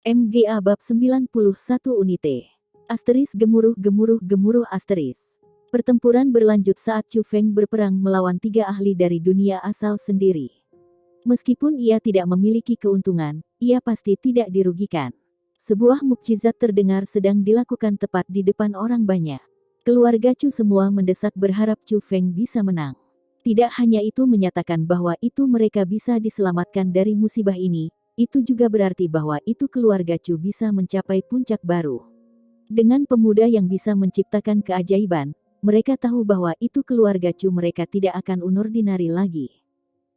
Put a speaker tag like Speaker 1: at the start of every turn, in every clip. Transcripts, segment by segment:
Speaker 1: MGA bab 91 Unite. Gemuruh asteris. Pertempuran berlanjut saat Chu Feng berperang melawan 3 ahli dari dunia asal sendiri. Meskipun ia tidak memiliki keuntungan, ia pasti tidak dirugikan. Sebuah mukjizat terdengar sedang dilakukan tepat di depan orang banyak. Keluarga Chu semua mendesak berharap Chu Feng bisa menang. Tidak hanya itu menyatakan bahwa itu mereka bisa diselamatkan dari musibah ini, itu juga berarti bahwa itu keluarga Chu bisa mencapai puncak baru. Dengan pemuda yang bisa menciptakan keajaiban, mereka tahu bahwa itu keluarga Chu mereka tidak akan unordinari lagi.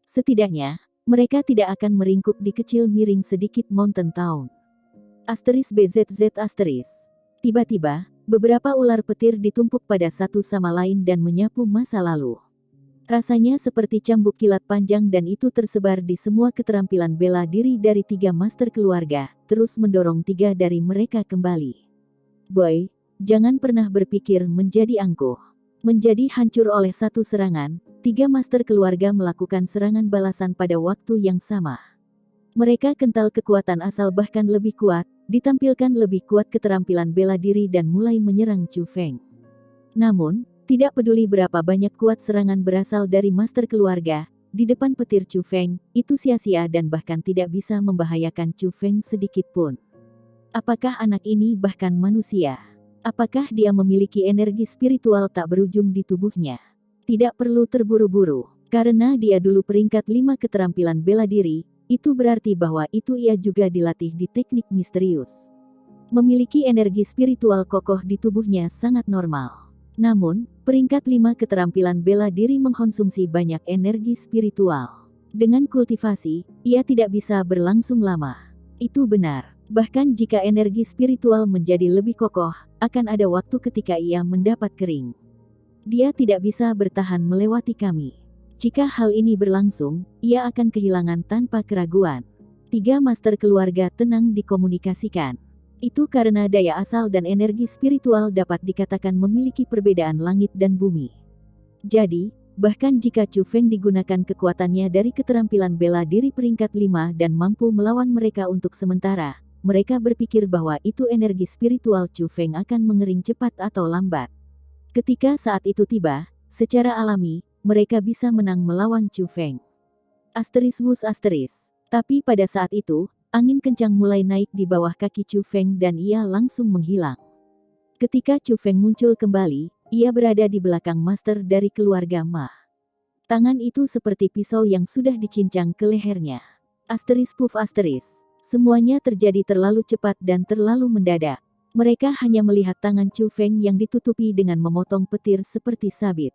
Speaker 1: Setidaknya, mereka tidak akan meringkuk di kecil miring sedikit Mountain Town. *BZZ*. Tiba-tiba, beberapa ular petir ditumpuk pada satu sama lain dan menyapu masa lalu. Rasanya seperti cambuk kilat panjang dan itu tersebar di semua keterampilan bela diri dari 3 master keluarga, terus mendorong 3 dari mereka kembali. Boy, jangan pernah berpikir menjadi angkuh. Menjadi hancur oleh satu serangan, 3 master keluarga melakukan serangan balasan pada waktu yang sama. Mereka kental kekuatan asal bahkan lebih kuat, ditampilkan lebih kuat keterampilan bela diri dan mulai menyerang Chu Feng. Namun, tidak peduli berapa banyak kuat serangan berasal dari master keluarga, di depan petir Chu Feng, itu sia-sia dan bahkan tidak bisa membahayakan Chu Feng sedikit pun. Apakah anak ini bahkan manusia? Apakah dia memiliki energi spiritual tak berujung di tubuhnya? Tidak perlu terburu-buru, karena dia dulu peringkat 5 keterampilan bela diri, itu berarti bahwa itu ia juga dilatih di teknik misterius. Memiliki energi spiritual kokoh di tubuhnya sangat normal. Namun, peringkat 5 keterampilan bela diri mengkonsumsi banyak energi spiritual. Dengan kultivasi, ia tidak bisa berlangsung lama. Itu benar. Bahkan jika energi spiritual menjadi lebih kokoh, akan ada waktu ketika ia mendapat kering. Dia tidak bisa bertahan melewati kami. Jika hal ini berlangsung, ia akan kehilangan tanpa keraguan. 3 master keluarga tenang dikomunikasikan. Itu karena daya asal dan energi spiritual dapat dikatakan memiliki perbedaan langit dan bumi. Jadi, bahkan jika Chu Feng digunakan kekuatannya dari keterampilan bela diri peringkat 5 dan mampu melawan mereka untuk sementara, mereka berpikir bahwa itu energi spiritual Chu Feng akan mengering cepat atau lambat. Ketika saat itu tiba, secara alami, mereka bisa menang melawan Chu Feng. Tapi pada saat itu, angin kencang mulai naik di bawah kaki Chu Feng dan ia langsung menghilang. Ketika Chu Feng muncul kembali, ia berada di belakang master dari keluarga Ma. Tangan itu seperti pisau yang sudah dicincang ke lehernya. Semuanya terjadi terlalu cepat dan terlalu mendadak. Mereka hanya melihat tangan Chu Feng yang ditutupi dengan memotong petir seperti sabit.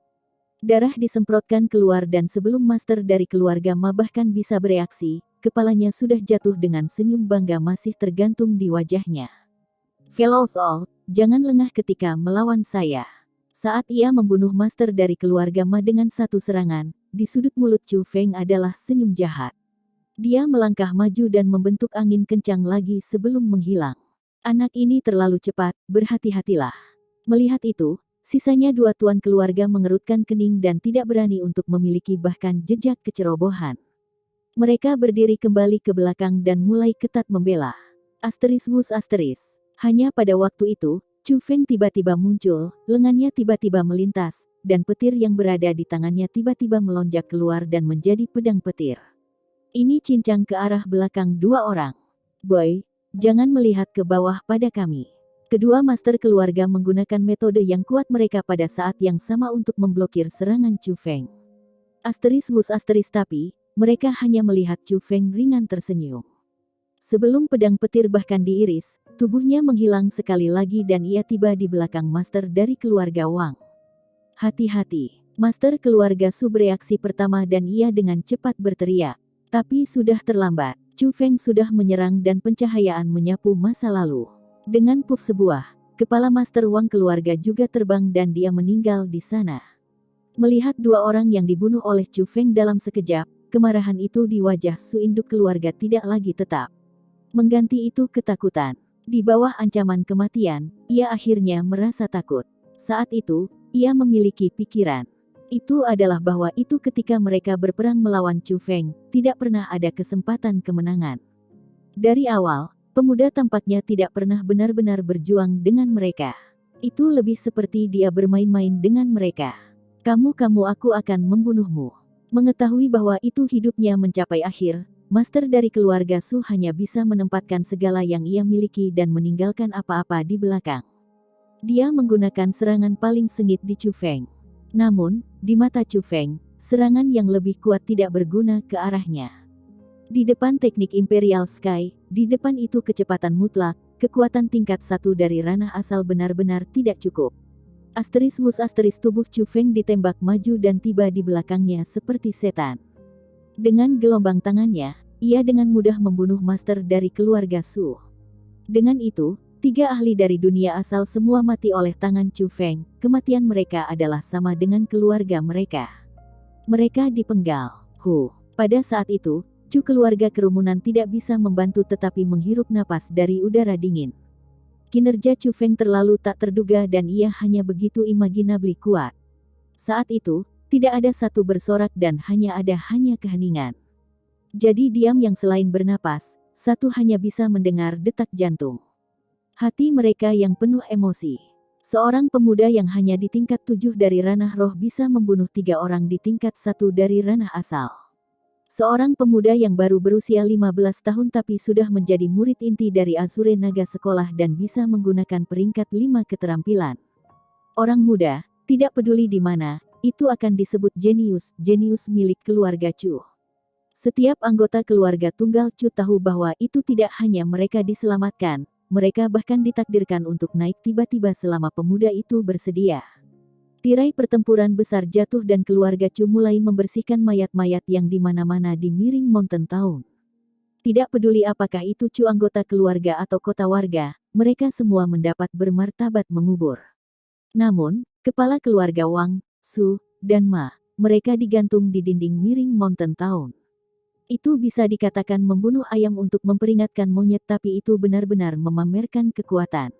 Speaker 1: Darah disemprotkan keluar dan sebelum master dari keluarga Ma bahkan bisa bereaksi, kepalanya sudah jatuh dengan senyum bangga masih tergantung di wajahnya. "Fellows all, jangan lengah ketika melawan saya." Saat ia membunuh master dari keluarga Ma dengan satu serangan, di sudut mulut Chu Feng adalah senyum jahat. Dia melangkah maju dan membentuk angin kencang lagi sebelum menghilang. Anak ini terlalu cepat, berhati-hatilah. Melihat itu, sisanya 2 tuan keluarga mengerutkan kening dan tidak berani untuk memiliki bahkan jejak kecerobohan. Mereka berdiri kembali ke belakang dan mulai ketat membela. Hanya pada waktu itu, Chu Feng tiba-tiba muncul, lengannya tiba-tiba melintas, dan petir yang berada di tangannya tiba-tiba melonjak keluar dan menjadi pedang petir. Ini cincang ke arah belakang 2 orang. "Boy, jangan melihat ke bawah pada kami." Kedua master keluarga menggunakan metode yang kuat mereka pada saat yang sama untuk memblokir serangan Chu Feng. Tapi, mereka hanya melihat Chu Feng ringan tersenyum. Sebelum pedang petir bahkan diiris, tubuhnya menghilang sekali lagi dan ia tiba di belakang master dari keluarga Wang. "Hati-hati." Master keluarga Su bereaksi pertama dan ia dengan cepat berteriak. Tapi sudah terlambat. Chu Feng sudah menyerang dan pencahayaan menyapu masa lalu. Dengan puff sebuah, kepala master Wang keluarga juga terbang dan dia meninggal di sana. Melihat 2 orang yang dibunuh oleh Chu Feng dalam sekejap, kemarahan itu di wajah Su induk keluarga tidak lagi tetap. Mengganti itu ketakutan. Di bawah ancaman kematian, ia akhirnya merasa takut. Saat itu, ia memiliki pikiran. Itu adalah bahwa itu ketika mereka berperang melawan Chu Feng, tidak pernah ada kesempatan kemenangan. Dari awal, Pemuda tampaknya tidak pernah benar-benar berjuang dengan mereka. Itu lebih seperti dia bermain-main dengan mereka. Kamu aku akan membunuhmu. Mengetahui bahwa itu hidupnya mencapai akhir, master dari keluarga Su hanya bisa menempatkan segala yang ia miliki dan meninggalkan apa-apa di belakang. Dia menggunakan serangan paling sengit di Chu Feng. Namun, di mata Chu Feng, serangan yang lebih kuat tidak berguna ke arahnya. Di depan teknik Imperial Sky, di depan itu kecepatan mutlak, kekuatan tingkat 1 dari ranah asal benar-benar tidak cukup. Asteris tubuh Chu Feng ditembak maju dan tiba di belakangnya seperti setan. Dengan gelombang tangannya, ia dengan mudah membunuh master dari keluarga Su. Dengan itu, 3 ahli dari dunia asal semua mati oleh tangan Chu Feng. Kematian mereka adalah sama dengan keluarga mereka. Mereka dipenggal. Pada saat itu, Chu keluarga kerumunan tidak bisa membantu tetapi menghirup napas dari udara dingin. Kinerja Chu Feng terlalu tak terduga dan ia hanya begitu imaginably kuat. Saat itu, tidak ada satu bersorak dan hanya keheningan. Jadi diam yang selain bernapas, satu hanya bisa mendengar detak jantung. Hati mereka yang penuh emosi. Seorang pemuda yang hanya di tingkat 7 dari ranah roh bisa membunuh 3 orang di tingkat 1 dari ranah asal. Seorang pemuda yang baru berusia 15 tahun tapi sudah menjadi murid inti dari Azure Naga Sekolah dan bisa menggunakan peringkat 5 keterampilan. Orang muda, tidak peduli di mana, itu akan disebut jenius milik keluarga Chu. Setiap anggota keluarga tunggal Chu tahu bahwa itu tidak hanya mereka diselamatkan, mereka bahkan ditakdirkan untuk naik tiba-tiba selama pemuda itu bersedia. Tirai pertempuran besar jatuh dan keluarga Chu mulai membersihkan mayat-mayat yang di mana-mana di miring Mountain Town. Tidak peduli apakah itu Chu anggota keluarga atau kota warga, mereka semua mendapat bermartabat mengubur. Namun, kepala keluarga Wang, Su, dan Ma, mereka digantung di dinding miring Mountain Town. Itu bisa dikatakan membunuh ayam untuk memperingatkan monyet tapi itu benar-benar memamerkan kekuatan.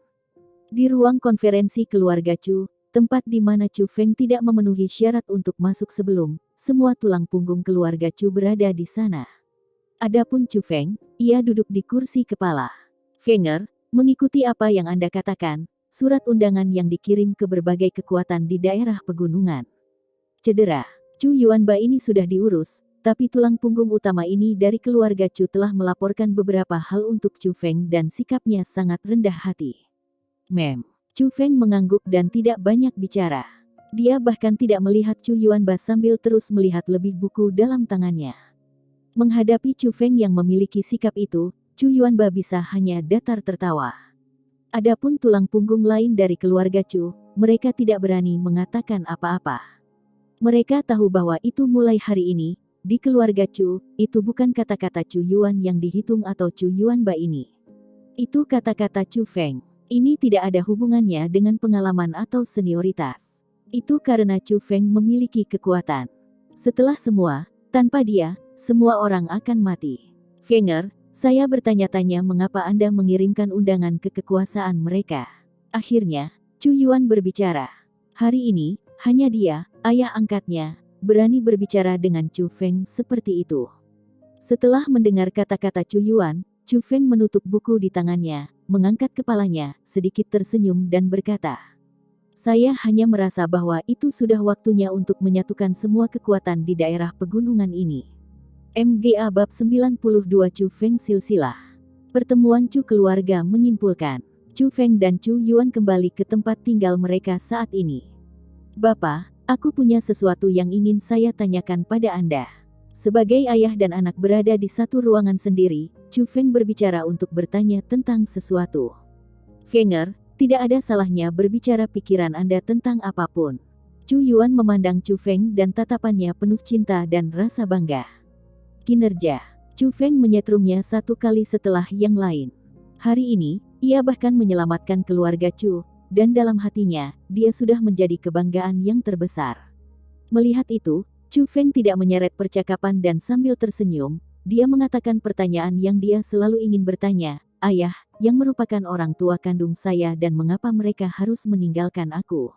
Speaker 1: Di ruang konferensi keluarga Chu, tempat di mana Chu Feng tidak memenuhi syarat untuk masuk sebelum, semua tulang punggung keluarga Chu berada di sana. Adapun Chu Feng, ia duduk di kursi kepala. Fenger, mengikuti apa yang Anda katakan, surat undangan yang dikirim ke berbagai kekuatan di daerah pegunungan. Cedera, Chu Yuanba ini sudah diurus, tapi tulang punggung utama ini dari keluarga Chu telah melaporkan beberapa hal untuk Chu Feng dan sikapnya sangat rendah hati. Chu Feng mengangguk dan tidak banyak bicara. Dia bahkan tidak melihat Chu Yuanba sambil terus melihat lebih buku dalam tangannya. Menghadapi Chu Feng yang memiliki sikap itu, Chu Yuanba bisa hanya datar tertawa. Adapun tulang punggung lain dari keluarga Chu, mereka tidak berani mengatakan apa-apa. Mereka tahu bahwa itu mulai hari ini, di keluarga Chu, itu bukan kata-kata Chu Yuan yang dihitung atau Chu Yuanba ini. Itu kata-kata Chu Feng. Ini tidak ada hubungannya dengan pengalaman atau senioritas. Itu karena Chu Feng memiliki kekuatan. Setelah semua, tanpa dia, semua orang akan mati. Fenger, saya bertanya-tanya mengapa Anda mengirimkan undangan ke kekuasaan mereka. Akhirnya, Chu Yuan berbicara. Hari ini, hanya dia, ayah angkatnya, berani berbicara dengan Chu Feng seperti itu. Setelah mendengar kata-kata Chu Yuan, Chu Feng menutup buku di tangannya, mengangkat kepalanya, sedikit tersenyum dan berkata, "Saya hanya merasa bahwa itu sudah waktunya untuk menyatukan semua kekuatan di daerah pegunungan ini." MGA Bab 92 Chu Feng Silsilah. Pertemuan Chu keluarga menyimpulkan, Chu Feng dan Chu Yuan kembali ke tempat tinggal mereka saat ini. "Bapak, aku punya sesuatu yang ingin saya tanyakan pada Anda." Sebagai ayah dan anak berada di satu ruangan sendiri, Chu Feng berbicara untuk bertanya tentang sesuatu. "Fenger, tidak ada salahnya berbicara pikiran Anda tentang apapun." Chu Yuan memandang Chu Feng dan tatapannya penuh cinta dan rasa bangga. Kinerja. Chu Feng menyetrumnya satu kali setelah yang lain. Hari ini, ia bahkan menyelamatkan keluarga Chu, dan dalam hatinya, dia sudah menjadi kebanggaan yang terbesar. Melihat itu, Chu Feng tidak menyeret percakapan dan sambil tersenyum, dia mengatakan pertanyaan yang dia selalu ingin bertanya, "Ayah, yang merupakan orang tua kandung saya dan mengapa mereka harus meninggalkan aku?"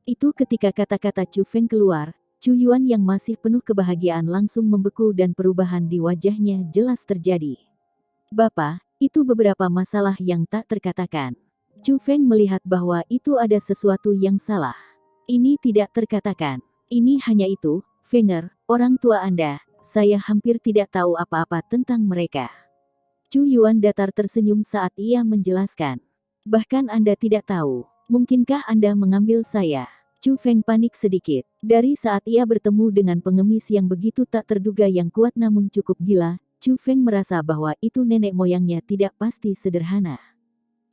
Speaker 1: Itu ketika kata-kata Chu Feng keluar, Chu Yuan yang masih penuh kebahagiaan langsung membeku dan perubahan di wajahnya jelas terjadi. "Bapak, Itu beberapa masalah yang tak terkatakan. Chu Feng melihat bahwa itu ada sesuatu yang salah. Ini tidak terkatakan. Ini hanya itu, Fenger, orang tua Anda. Saya hampir tidak tahu apa-apa tentang mereka. Chu Yuan datar tersenyum saat ia menjelaskan. Bahkan Anda tidak tahu. Mungkinkah Anda mengambil saya? Chu Feng panik sedikit. Dari saat ia bertemu dengan pengemis yang begitu tak terduga yang kuat namun cukup gila, Chu Feng merasa bahwa itu nenek moyangnya tidak pasti sederhana.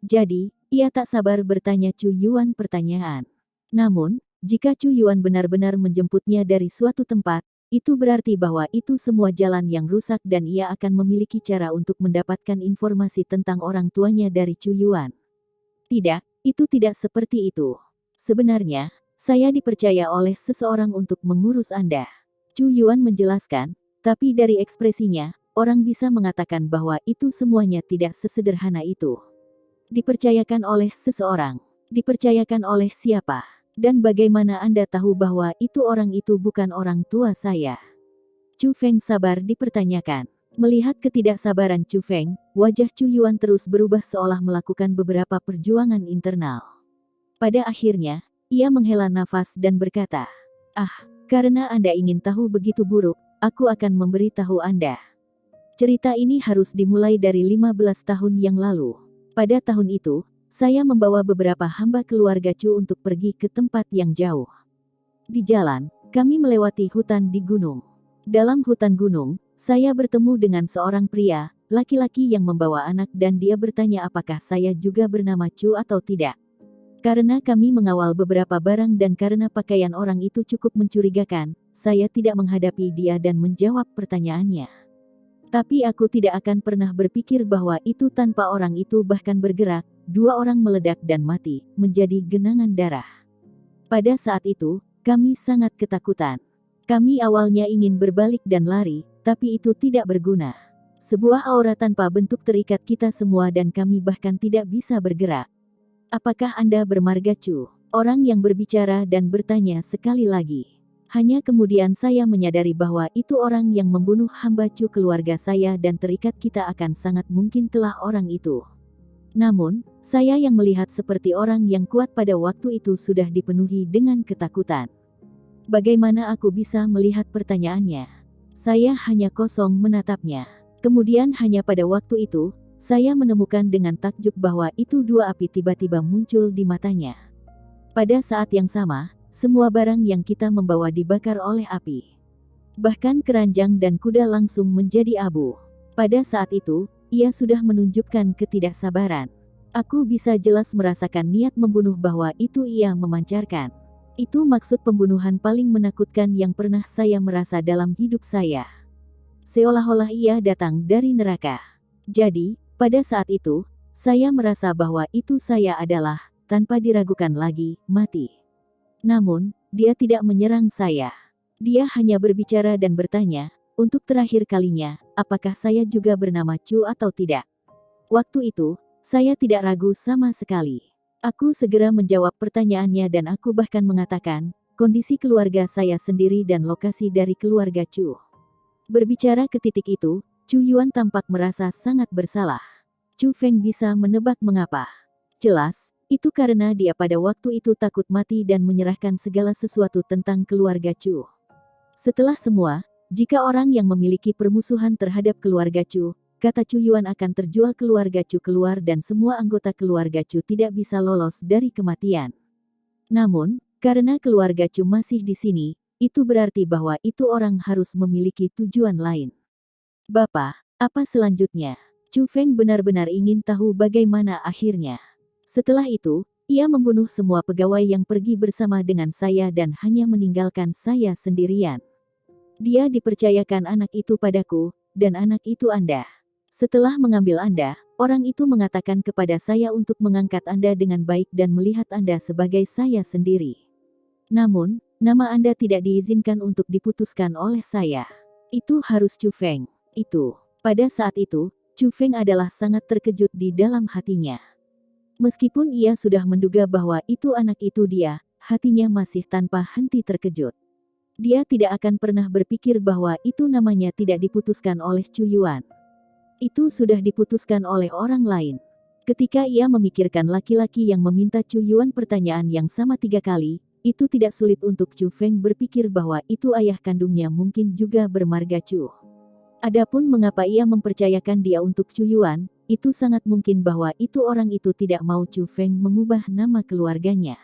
Speaker 1: Jadi, ia tak sabar bertanya Chu Yuan pertanyaan. Namun, jika Chu Yuan benar-benar menjemputnya dari suatu tempat, itu berarti bahwa itu semua jalan yang rusak dan ia akan memiliki cara untuk mendapatkan informasi tentang orang tuanya dari Chu Yuan. Tidak, itu tidak seperti itu. Sebenarnya, saya dipercaya oleh seseorang untuk mengurus Anda. Chu Yuan menjelaskan, tapi dari ekspresinya, orang bisa mengatakan bahwa itu semuanya tidak sesederhana itu. Dipercayakan oleh seseorang. Dipercayakan oleh siapa? Dan bagaimana Anda tahu bahwa itu orang itu bukan orang tua saya? Chu Feng sabar dipertanyakan. Melihat ketidaksabaran Chu Feng, wajah Chu Yuan terus berubah seolah melakukan beberapa perjuangan internal. Pada akhirnya, ia menghela nafas dan berkata, karena Anda ingin tahu begitu buruk, aku akan memberitahu Anda. Cerita ini harus dimulai dari 15 tahun yang lalu. Pada tahun itu, saya membawa beberapa hamba keluarga Chu untuk pergi ke tempat yang jauh. Di jalan, kami melewati hutan di gunung. Dalam hutan gunung, saya bertemu dengan seorang pria, laki-laki yang membawa anak dan dia bertanya apakah saya juga bernama Chu atau tidak. Karena kami mengawal beberapa barang dan karena pakaian orang itu cukup mencurigakan, saya tidak menghadapi dia dan menjawab pertanyaannya. Tapi aku tidak akan pernah berpikir bahwa itu tanpa orang itu bahkan bergerak, 2 orang meledak dan mati, menjadi genangan darah. Pada saat itu, kami sangat ketakutan. Kami awalnya ingin berbalik dan lari, tapi itu tidak berguna. Sebuah aura tanpa bentuk terikat kita semua dan kami bahkan tidak bisa bergerak. Apakah Anda bermarga Chu? Orang yang berbicara dan bertanya sekali lagi. Hanya kemudian saya menyadari bahwa itu orang yang membunuh hamba Chu keluarga saya dan terikat kita akan sangat mungkin telah orang itu. Namun, saya yang melihat seperti orang yang kuat pada waktu itu sudah dipenuhi dengan ketakutan. Bagaimana aku bisa melihat pertanyaannya? Saya hanya kosong menatapnya. Kemudian hanya pada waktu itu, saya menemukan dengan takjub bahwa itu 2 api tiba-tiba muncul di matanya. Pada saat yang sama, semua barang yang kita membawa dibakar oleh api. Bahkan keranjang dan kuda langsung menjadi abu. Pada saat itu, ia sudah menunjukkan ketidaksabaran. Aku bisa jelas merasakan niat membunuh bahwa itu ia memancarkan. Itu maksud pembunuhan paling menakutkan yang pernah saya merasa dalam hidup saya. Seolah-olah ia datang dari neraka. Jadi, pada saat itu, saya merasa bahwa itu saya adalah, tanpa diragukan lagi, mati. Namun, dia tidak menyerang saya. Dia hanya berbicara dan bertanya, untuk terakhir kalinya, apakah saya juga bernama Chu atau tidak. Waktu itu, saya tidak ragu sama sekali. Aku segera menjawab pertanyaannya dan aku bahkan mengatakan, kondisi keluarga saya sendiri dan lokasi dari keluarga Chu. Berbicara ke titik itu, Chu Yuan tampak merasa sangat bersalah. Chu Feng bisa menebak mengapa. Jelas, itu karena dia pada waktu itu takut mati dan menyerahkan segala sesuatu tentang keluarga Chu. Setelah semua, jika orang yang memiliki permusuhan terhadap keluarga Chu, kata Chu Yuan akan terjual keluarga Chu keluar dan semua anggota keluarga Chu tidak bisa lolos dari kematian. Namun, karena keluarga Chu masih di sini, itu berarti bahwa itu orang harus memiliki tujuan lain. Bapak, apa selanjutnya? Chu Feng benar-benar ingin tahu bagaimana akhirnya. Setelah itu, ia membunuh semua pegawai yang pergi bersama dengan saya dan hanya meninggalkan saya sendirian. Dia dipercayakan anak itu padaku, dan anak itu Anda. Setelah mengambil Anda, orang itu mengatakan kepada saya untuk mengangkat Anda dengan baik dan melihat Anda sebagai saya sendiri. Namun, nama Anda tidak diizinkan untuk diputuskan oleh saya. Itu harus Chu Feng. Itu. Pada saat itu, Chu Feng adalah sangat terkejut di dalam hatinya. Meskipun ia sudah menduga bahwa itu anak itu dia, hatinya masih tanpa henti terkejut. Dia tidak akan pernah berpikir bahwa itu namanya tidak diputuskan oleh Chu Yuan. Itu sudah diputuskan oleh orang lain. Ketika ia memikirkan laki-laki yang meminta Chu Yuan pertanyaan yang sama 3 kali, itu tidak sulit untuk Chu Feng berpikir bahwa itu ayah kandungnya mungkin juga bermarga Chu. Adapun mengapa ia mempercayakan dia untuk Chu Yuan, itu sangat mungkin bahwa itu orang itu tidak mau Chu Feng mengubah nama keluarganya.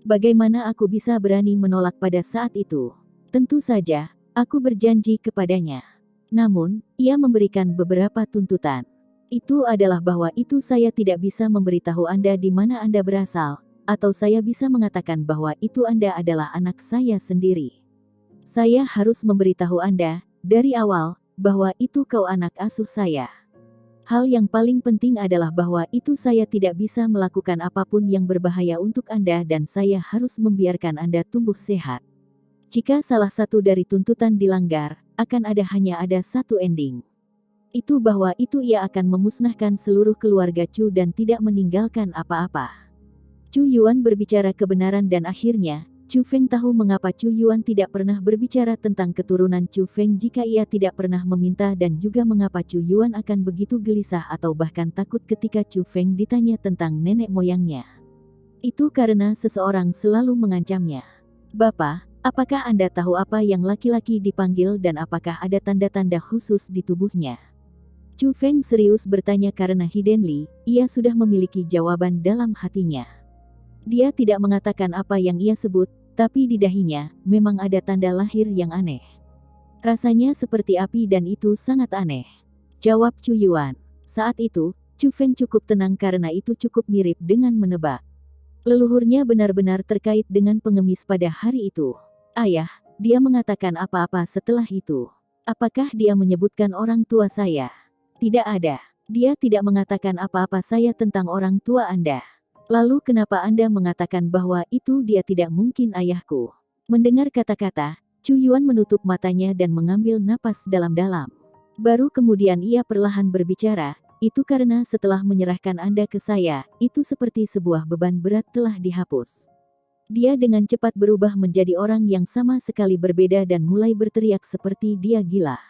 Speaker 1: Bagaimana aku bisa berani menolak pada saat itu? Tentu saja, aku berjanji kepadanya. Namun, ia memberikan beberapa tuntutan. Itu adalah bahwa itu saya tidak bisa memberitahu Anda di mana Anda berasal, atau saya bisa mengatakan bahwa itu Anda adalah anak saya sendiri. Saya harus memberitahu Anda, dari awal, bahwa itu kau anak asuh saya. Hal yang paling penting adalah bahwa itu saya tidak bisa melakukan apapun yang berbahaya untuk Anda dan saya harus membiarkan Anda tumbuh sehat. Jika salah satu dari tuntutan dilanggar, akan hanya ada satu ending. Itu bahwa itu ia akan memusnahkan seluruh keluarga Chu dan tidak meninggalkan apa-apa. Chu Yuan berbicara kebenaran dan akhirnya, Chu Feng tahu mengapa Chu Yuan tidak pernah berbicara tentang keturunan Chu Feng jika ia tidak pernah meminta dan juga mengapa Chu Yuan akan begitu gelisah atau bahkan takut ketika Chu Feng ditanya tentang nenek moyangnya. Itu karena seseorang selalu mengancamnya. Bapak, apakah Anda tahu apa yang laki-laki dipanggil dan apakah ada tanda-tanda khusus di tubuhnya? Chu Feng serius bertanya karena Hiden Li, ia sudah memiliki jawaban dalam hatinya. Dia tidak mengatakan apa yang ia sebut, tapi di dahinya, memang ada tanda lahir yang aneh. Rasanya seperti api dan itu sangat aneh. Jawab Chu Yuan. Saat itu, Chu Feng cukup tenang karena itu cukup mirip dengan menebak. Leluhurnya benar-benar terkait dengan pengemis pada hari itu. Ayah, dia mengatakan apa-apa setelah itu. Apakah dia menyebutkan orang tua saya? Tidak ada. Dia tidak mengatakan apa-apa saya tentang orang tua Anda. Lalu kenapa Anda mengatakan bahwa itu dia tidak mungkin ayahku? Mendengar kata-kata, Chu Yuan menutup matanya dan mengambil napas dalam-dalam. Baru kemudian ia perlahan berbicara, itu karena setelah menyerahkan Anda ke saya, itu seperti sebuah beban berat telah dihapus. Dia dengan cepat berubah menjadi orang yang sama sekali berbeda dan mulai berteriak seperti dia gila.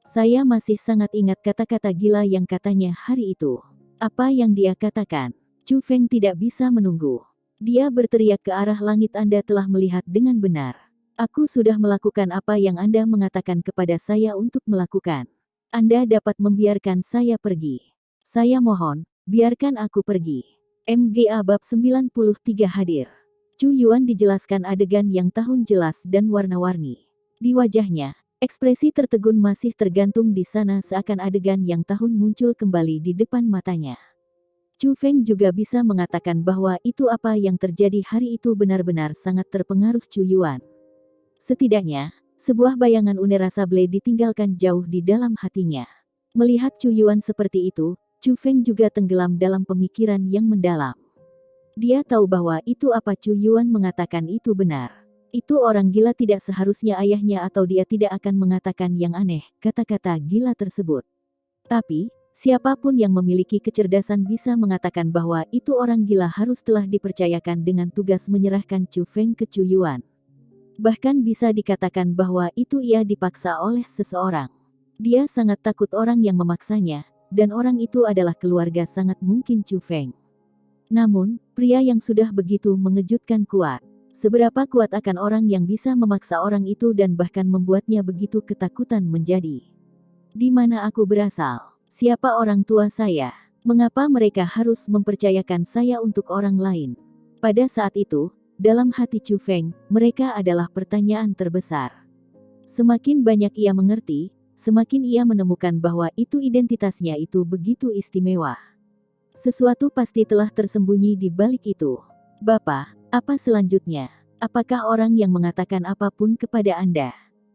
Speaker 1: Saya masih sangat ingat kata-kata gila yang katanya hari itu. Apa yang dia katakan? Chu Feng tidak bisa menunggu. Dia berteriak ke arah langit. Anda telah melihat dengan benar. Aku sudah melakukan apa yang Anda mengatakan kepada saya untuk melakukan. Anda dapat membiarkan saya pergi. Saya mohon, biarkan aku pergi. MGA Bab 93 hadir. Chu Yuan dijelaskan adegan yang tahun jelas dan warna-warni. Di wajahnya, ekspresi tertegun masih tergantung di sana seakan adegan yang tahun muncul kembali di depan matanya. Chu Feng juga bisa mengatakan bahwa itu apa yang terjadi hari itu benar-benar sangat terpengaruh Chu Yuan. Setidaknya, sebuah bayangan Unera Sable ditinggalkan jauh di dalam hatinya. Melihat Chu Yuan seperti itu, Chu Feng juga tenggelam dalam pemikiran yang mendalam. Dia tahu bahwa itu apa Chu Yuan mengatakan itu benar. Itu orang gila tidak seharusnya ayahnya atau dia tidak akan mengatakan yang aneh, kata-kata gila tersebut. Tapi, siapapun yang memiliki kecerdasan bisa mengatakan bahwa itu orang gila harus telah dipercayakan dengan tugas menyerahkan Chu Feng ke Chu Yuan. Bahkan bisa dikatakan bahwa itu ia dipaksa oleh seseorang. Dia sangat takut orang yang memaksanya, dan orang itu adalah keluarga sangat mungkin Chu Feng. Namun, pria yang sudah begitu mengejutkan kuat. Seberapa kuat akan orang yang bisa memaksa orang itu dan bahkan membuatnya begitu ketakutan menjadi. Di mana aku berasal? Siapa orang tua saya? Mengapa mereka harus mempercayakan saya untuk orang lain? Pada saat itu, dalam hati Chu Feng, mereka adalah pertanyaan terbesar. Semakin banyak ia mengerti, semakin ia menemukan bahwa itu identitasnya itu begitu istimewa. Sesuatu pasti telah tersembunyi di balik itu. Bapak, apa selanjutnya? Apakah orang yang mengatakan apapun kepada Anda?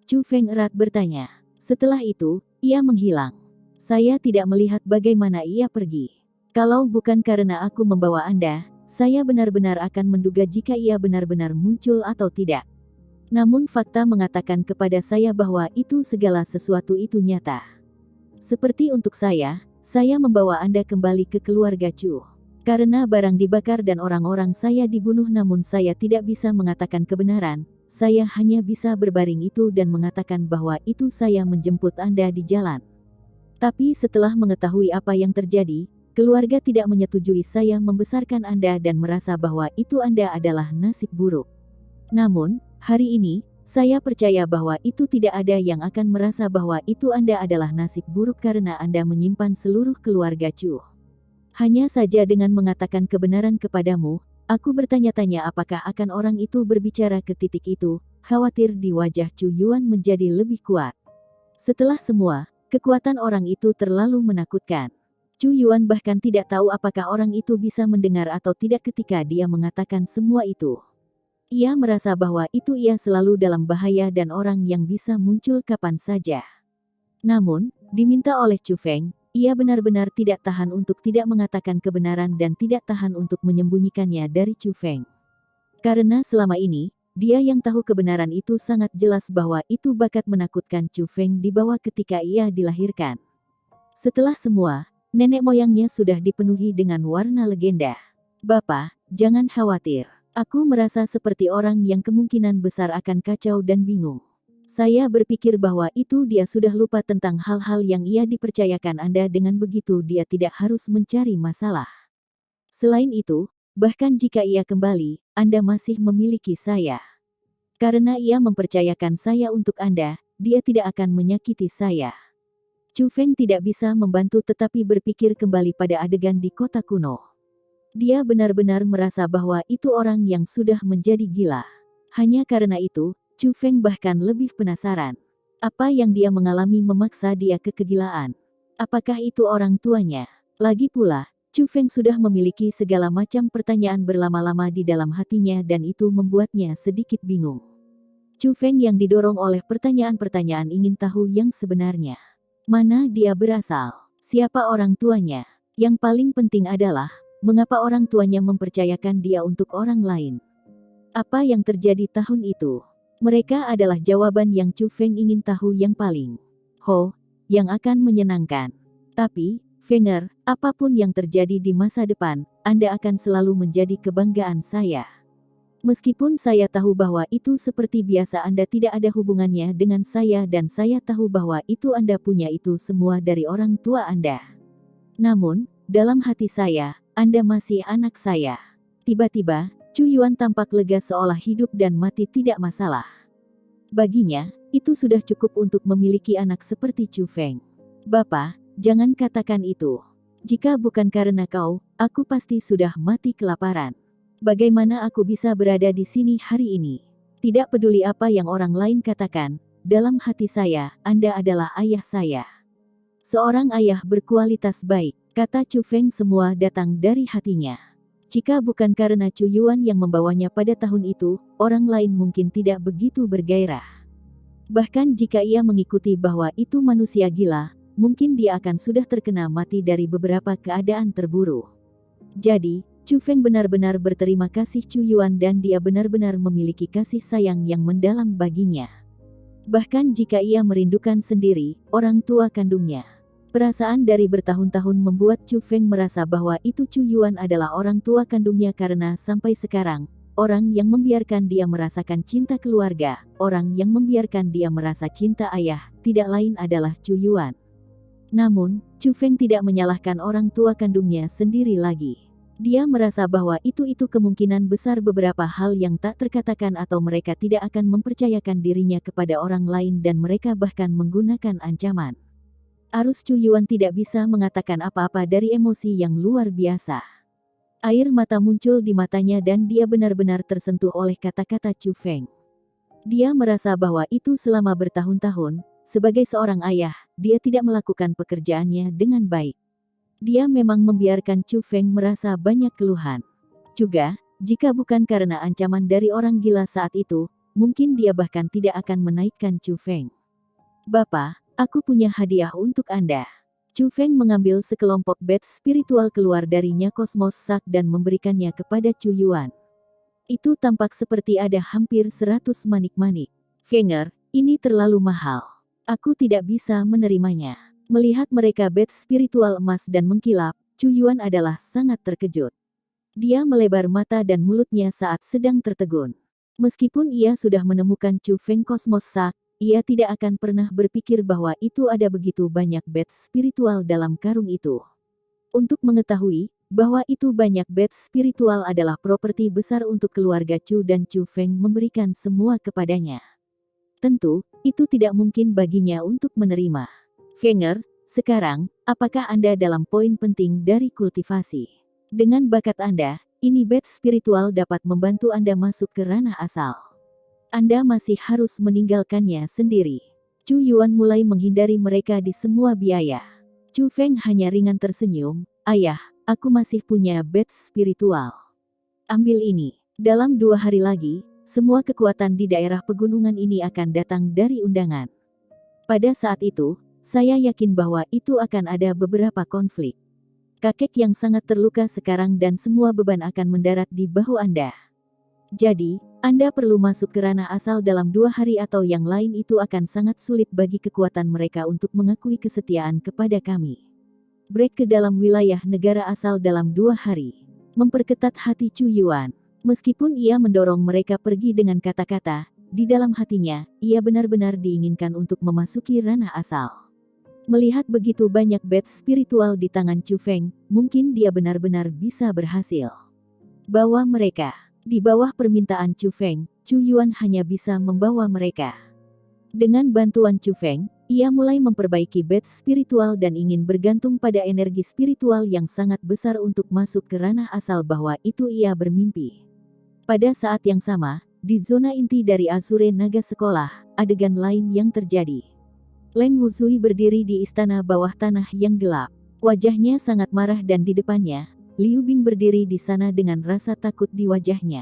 Speaker 1: Chu Feng erat bertanya. Setelah itu, ia menghilang. Saya tidak melihat bagaimana ia pergi. Kalau bukan karena aku membawa Anda, saya benar-benar akan menduga jika ia benar-benar muncul atau tidak. Namun fakta mengatakan kepada saya bahwa itu segala sesuatu itu nyata. Seperti untuk saya membawa Anda kembali ke keluarga Chu. Karena barang dibakar dan orang-orang saya dibunuh namun saya tidak bisa mengatakan kebenaran, saya hanya bisa berbaring itu dan mengatakan bahwa itu saya menjemput Anda di jalan. Tapi setelah mengetahui apa yang terjadi, keluarga tidak menyetujui saya membesarkan Anda dan merasa bahwa itu Anda adalah nasib buruk. Namun, hari ini, saya percaya bahwa itu tidak ada yang akan merasa bahwa itu Anda adalah nasib buruk karena Anda menyimpan seluruh keluarga Chu. Hanya saja dengan mengatakan kebenaran kepadamu, aku bertanya-tanya apakah akan orang itu berbicara ke titik itu, khawatir di wajah Chu Yuan menjadi lebih kuat. Setelah semua, kekuatan orang itu terlalu menakutkan. Chu Yuan bahkan tidak tahu apakah orang itu bisa mendengar atau tidak ketika dia mengatakan semua itu. Ia merasa bahwa itu ia selalu dalam bahaya dan orang yang bisa muncul kapan saja. Namun, diminta oleh Chu Feng, ia benar-benar tidak tahan untuk tidak mengatakan kebenaran dan tidak tahan untuk menyembunyikannya dari Chu Feng. Karena selama ini, dia yang tahu kebenaran itu sangat jelas bahwa itu bakat menakutkan Chu Feng dibawa ketika ia dilahirkan. Setelah semua, nenek moyangnya sudah dipenuhi dengan warna legenda. Bapak, jangan khawatir. Aku merasa seperti orang yang kemungkinan besar akan kacau dan bingung. Saya berpikir bahwa itu dia sudah lupa tentang hal-hal yang ia dipercayakan Anda, dengan begitu dia tidak harus mencari masalah. Selain itu, bahkan jika ia kembali, Anda masih memiliki saya. Karena ia mempercayakan saya untuk Anda, dia tidak akan menyakiti saya. Chu Feng tidak bisa membantu tetapi berpikir kembali pada adegan di kota kuno. Dia benar-benar merasa bahwa itu orang yang sudah menjadi gila. Hanya karena itu, Chu Feng bahkan lebih penasaran. Apa yang dia mengalami memaksa dia ke kegilaan? Apakah itu orang tuanya? Lagi pula, Chu Feng sudah memiliki segala macam pertanyaan berlama-lama di dalam hatinya dan itu membuatnya sedikit bingung. Chu Feng yang didorong oleh pertanyaan-pertanyaan ingin tahu yang sebenarnya. Mana dia berasal? Siapa orang tuanya? Yang paling penting adalah, mengapa orang tuanya mempercayakan dia untuk orang lain? Apa yang terjadi tahun itu? Mereka adalah jawaban yang Chu Feng ingin tahu yang paling yang akan menyenangkan. Tapi, Fenger, apapun yang terjadi di masa depan, Anda akan selalu menjadi kebanggaan saya. Meskipun saya tahu bahwa itu seperti biasa Anda tidak ada hubungannya dengan saya dan saya tahu bahwa itu Anda punya itu semua dari orang tua Anda. Namun, dalam hati saya, Anda masih anak saya. Tiba-tiba, Chu Yuan tampak lega seolah hidup dan mati tidak masalah. Baginya, itu sudah cukup untuk memiliki anak seperti Chu Feng. Bapak, jangan katakan itu. Jika bukan karena kau, aku pasti sudah mati kelaparan. Bagaimana aku bisa berada di sini hari ini? Tidak peduli apa yang orang lain katakan, dalam hati saya, Anda adalah ayah saya. Seorang ayah berkualitas baik, kata Chu Feng semua datang dari hatinya. Jika bukan karena Chu Yuan yang membawanya pada tahun itu, orang lain mungkin tidak begitu bergairah. Bahkan jika ia mengikuti bahwa itu manusia gila, mungkin dia akan sudah terkena mati dari beberapa keadaan terburuk. Jadi, Chu Feng benar-benar berterima kasih Chu Yuan dan dia benar-benar memiliki kasih sayang yang mendalam baginya. Bahkan jika ia merindukan sendiri, orang tua kandungnya. Perasaan dari bertahun-tahun membuat Chu Feng merasa bahwa itu Chu Yuan adalah orang tua kandungnya karena sampai sekarang, orang yang membiarkan dia merasakan cinta keluarga, orang yang membiarkan dia merasa cinta ayah, tidak lain adalah Chu Yuan. Namun, Chu Feng tidak menyalahkan orang tua kandungnya sendiri lagi. Dia merasa bahwa itu kemungkinan besar beberapa hal yang tak terkatakan atau mereka tidak akan mempercayakan dirinya kepada orang lain dan mereka bahkan menggunakan ancaman. Arus Chu Yuan tidak bisa mengatakan apa-apa dari emosi yang luar biasa. Air mata muncul di matanya dan dia benar-benar tersentuh oleh kata-kata Chu Feng. Dia merasa bahwa itu selama bertahun-tahun, sebagai seorang ayah, dia tidak melakukan pekerjaannya dengan baik. Dia memang membiarkan Chu Feng merasa banyak keluhan. Juga, jika bukan karena ancaman dari orang gila saat itu, mungkin dia bahkan tidak akan menaikkan Chu Feng. Bapak, aku punya hadiah untuk Anda. Chu Feng mengambil sekelompok bats spiritual keluar darinya Cosmos Sack dan memberikannya kepada Chu Yuan. Itu tampak seperti ada hampir 100 manik-manik. Fenger, ini terlalu mahal. Aku tidak bisa menerimanya. Melihat mereka bats spiritual emas dan mengkilap, Chu Yuan adalah sangat terkejut. Dia melebar mata dan mulutnya saat sedang tertegun. Meskipun ia sudah menemukan Chu Feng Cosmos Sack, ia tidak akan pernah berpikir bahwa itu ada begitu banyak beds spiritual dalam karung itu. Untuk mengetahui bahwa itu banyak beds spiritual adalah properti besar untuk keluarga Chu dan Chu Feng memberikan semua kepadanya. Tentu, itu tidak mungkin baginya untuk menerima. Fenger, sekarang, apakah Anda dalam poin penting dari kultivasi? Dengan bakat Anda, ini beds spiritual dapat membantu Anda masuk ke ranah asal. Anda masih harus meninggalkannya sendiri. Chu Yuan mulai menghindari mereka di semua biaya. Chu Feng hanya ringan tersenyum, "Ayah, aku masih punya beds spiritual. Ambil ini. Dalam 2 hari lagi, semua kekuatan di daerah pegunungan ini akan datang dari undangan. Pada saat itu, saya yakin bahwa itu akan ada beberapa konflik. Kakek yang sangat terluka sekarang dan semua beban akan mendarat di bahu Anda. Jadi, Anda perlu masuk ke ranah asal dalam 2 hari atau yang lain itu akan sangat sulit bagi kekuatan mereka untuk mengakui kesetiaan kepada kami. Break ke dalam wilayah negara asal dalam 2 hari. Memperketat hati Chu Yuan. Meskipun ia mendorong mereka pergi dengan kata-kata, di dalam hatinya, ia benar-benar diinginkan untuk memasuki ranah asal. Melihat begitu banyak beds spiritual di tangan Chu Feng, mungkin dia benar-benar bisa berhasil. Bawa mereka. Di bawah permintaan Chu Feng, Chu Yuan hanya bisa membawa mereka. Dengan bantuan Chu Feng, ia mulai memperbaiki beds spiritual dan ingin bergantung pada energi spiritual yang sangat besar untuk masuk ke ranah asal bahwa itu ia bermimpi. Pada saat yang sama, di zona inti dari Azure Naga Sekolah, adegan lain yang terjadi. Leng Wuzui berdiri di istana bawah tanah yang gelap. Wajahnya sangat marah dan di depannya, Liu Bing berdiri di sana dengan rasa takut di wajahnya.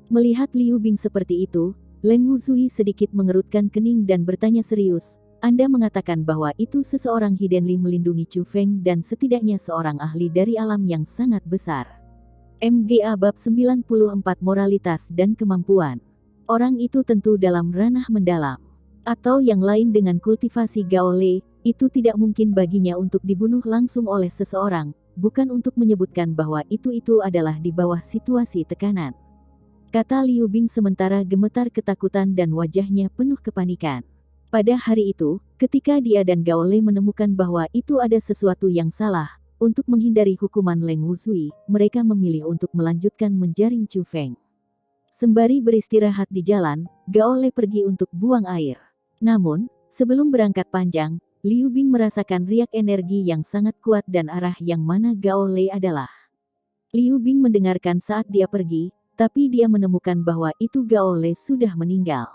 Speaker 1: Melihat Liu Bing seperti itu, Leng Wuzui sedikit mengerutkan kening dan bertanya serius, "Anda mengatakan bahwa itu seseorang Hidenli melindungi Chu Feng dan setidaknya seorang ahli dari alam yang sangat besar." MGA Bab 94 Moralitas dan Kemampuan. Orang itu tentu dalam ranah mendalam. Atau yang lain dengan kultivasi Gaole, itu tidak mungkin baginya untuk dibunuh langsung oleh seseorang, bukan untuk menyebutkan bahwa itu adalah di bawah situasi tekanan. Kata Liu Bing sementara gemetar ketakutan dan wajahnya penuh kepanikan. Pada hari itu, ketika dia dan Gaole menemukan bahwa itu ada sesuatu yang salah, untuk menghindari hukuman Leng Wuzui, mereka memilih untuk melanjutkan menjaring Chu Feng. Sembari beristirahat di jalan, Gaole pergi untuk buang air. Namun, sebelum berangkat panjang, Liu Bing merasakan riak energi yang sangat kuat dan arah yang mana Gaole adalah. Liu Bing mendengarkan saat dia pergi, tapi dia menemukan bahwa itu Gaole sudah meninggal.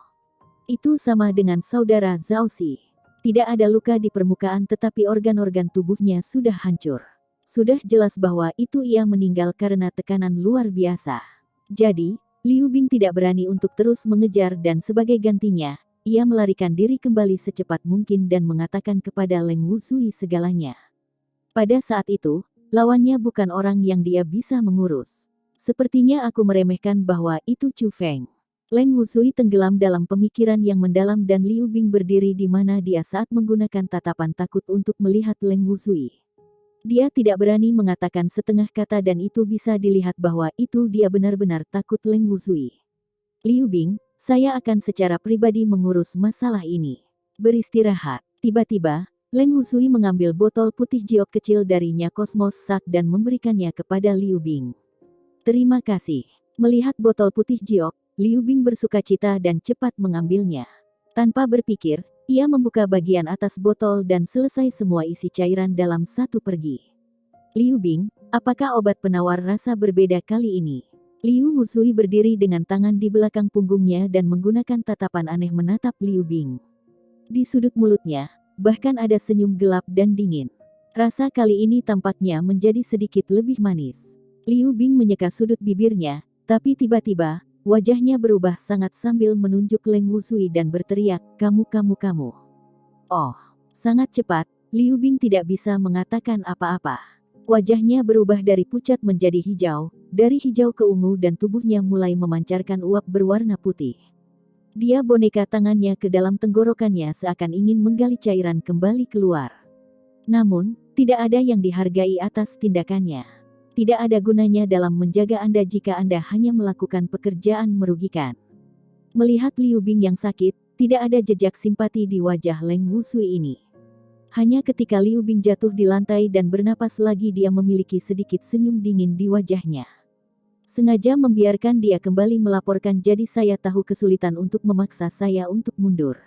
Speaker 1: Itu sama dengan saudara Zhao Xi. Tidak ada luka di permukaan tetapi organ-organ tubuhnya sudah hancur. Sudah jelas bahwa itu ia meninggal karena tekanan luar biasa. Jadi, Liu Bing tidak berani untuk terus mengejar dan sebagai gantinya, ia melarikan diri kembali secepat mungkin dan mengatakan kepada Leng Wuzui segalanya. Pada saat itu, lawannya bukan orang yang dia bisa mengurus. Sepertinya aku meremehkan bahwa itu Chu Feng. Leng Wuzui tenggelam dalam pemikiran yang mendalam dan Liu Bing berdiri di mana dia saat menggunakan tatapan takut untuk melihat Leng Wuzui. Dia tidak berani mengatakan setengah kata dan itu bisa dilihat bahwa itu dia benar-benar takut Leng Wuzui. Liu Bing, saya akan secara pribadi mengurus masalah ini. Beristirahat. Tiba-tiba, Leng Wuzui mengambil botol putih jiok kecil darinya Cosmos Sak dan memberikannya kepada Liu Bing. Terima kasih. Melihat botol putih jiok, Liu Bing bersukacita dan cepat mengambilnya. Tanpa berpikir, ia membuka bagian atas botol dan selesai semua isi cairan dalam satu pergi. Liu Bing, apakah obat penawar rasa berbeda kali ini? Liu Wuzui berdiri dengan tangan di belakang punggungnya dan menggunakan tatapan aneh menatap Liu Bing. Di sudut mulutnya, bahkan ada senyum gelap dan dingin. Rasa kali ini tampaknya menjadi sedikit lebih manis. Liu Bing menyeka sudut bibirnya, tapi tiba-tiba, wajahnya berubah sangat sambil menunjuk Leng Wuzui dan berteriak, kamu. Oh, sangat cepat, Liu Bing tidak bisa mengatakan apa-apa. Wajahnya berubah dari pucat menjadi hijau, dari hijau ke ungu dan tubuhnya mulai memancarkan uap berwarna putih. Dia boneka tangannya ke dalam tenggorokannya seakan ingin menggali cairan kembali keluar. Namun, tidak ada yang dihargai atas tindakannya. Tidak ada gunanya dalam menjaga Anda jika Anda hanya melakukan pekerjaan merugikan. Melihat Liu Bing yang sakit, tidak ada jejak simpati di wajah Leng Wusui ini. Hanya ketika Liu Bing jatuh di lantai dan bernapas lagi dia memiliki sedikit senyum dingin di wajahnya. Sengaja membiarkan dia kembali melaporkan, jadi saya tahu kesulitan untuk memaksa saya untuk mundur.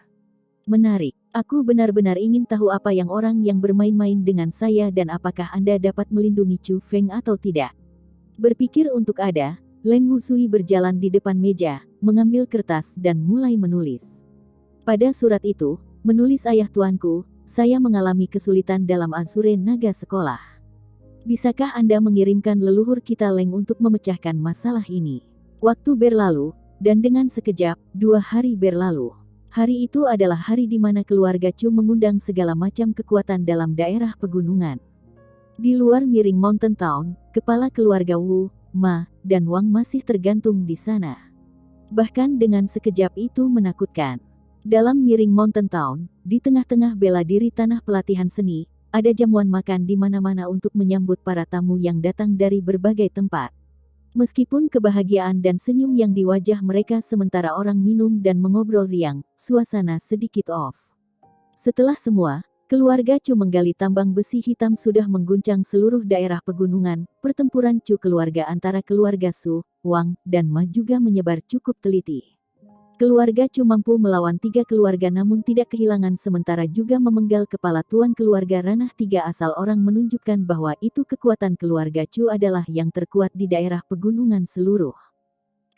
Speaker 1: Menarik. Aku benar-benar ingin tahu apa yang orang yang bermain-main dengan saya dan apakah Anda dapat melindungi Chu Feng atau tidak. Berpikir untuk ada, Leng Wusui berjalan di depan meja, mengambil kertas dan mulai menulis. Pada surat itu, menulis ayah tuanku, saya mengalami kesulitan dalam Azure Naga sekolah. Bisakah Anda mengirimkan leluhur kita Leng untuk memecahkan masalah ini? Waktu berlalu, dan dengan sekejap, 2 hari berlalu. Hari itu adalah hari di mana keluarga Chu mengundang segala macam kekuatan dalam daerah pegunungan. Di luar Miring Mountain Town, kepala keluarga Wu, Ma, dan Wang masih tergantung di sana. Bahkan dengan sekejap itu menakutkan. Dalam Miring Mountain Town, di tengah-tengah bela diri tanah pelatihan seni, ada jamuan makan di mana-mana untuk menyambut para tamu yang datang dari berbagai tempat. Meskipun kebahagiaan dan senyum yang di wajah mereka sementara orang minum dan mengobrol riang, suasana sedikit off. Setelah semua, keluarga Chu menggali tambang besi hitam sudah mengguncang seluruh daerah pegunungan. Pertempuran Chu keluarga antara keluarga Su, Wang, dan Ma juga menyebar cukup teliti. Keluarga Chu mampu melawan 3 keluarga namun tidak kehilangan sementara juga memenggal kepala tuan keluarga ranah 3 asal orang menunjukkan bahwa itu kekuatan keluarga Chu adalah yang terkuat di daerah pegunungan seluruh.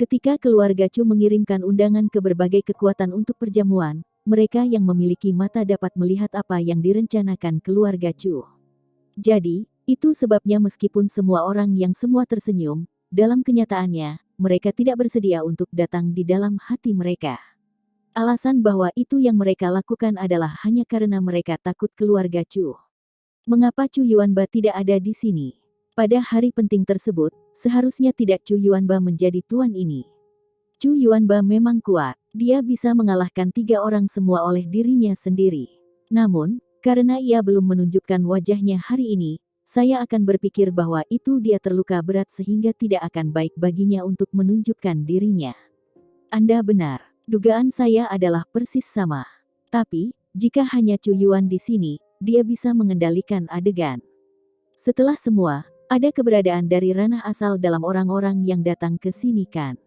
Speaker 1: Ketika keluarga Chu mengirimkan undangan ke berbagai kekuatan untuk perjamuan, mereka yang memiliki mata dapat melihat apa yang direncanakan keluarga Chu. Jadi, itu sebabnya meskipun semua orang yang semua tersenyum, dalam kenyataannya, mereka tidak bersedia untuk datang di dalam hati mereka. Alasan bahwa itu yang mereka lakukan adalah hanya karena mereka takut keluarga Chu. Mengapa Chu Yuanba tidak ada di sini? Pada hari penting tersebut, seharusnya tidak Chu Yuanba menjadi tuan ini. Chu Yuanba memang kuat, dia bisa mengalahkan 3 orang semua oleh dirinya sendiri. Namun, karena ia belum menunjukkan wajahnya hari ini, saya akan berpikir bahwa itu dia terluka berat sehingga tidak akan baik baginya untuk menunjukkan dirinya. Anda benar, dugaan saya adalah persis sama. Tapi, jika hanya Chu Yuan di sini, dia bisa mengendalikan adegan. Setelah semua, ada keberadaan dari ranah asal dalam orang-orang yang datang ke sini kan.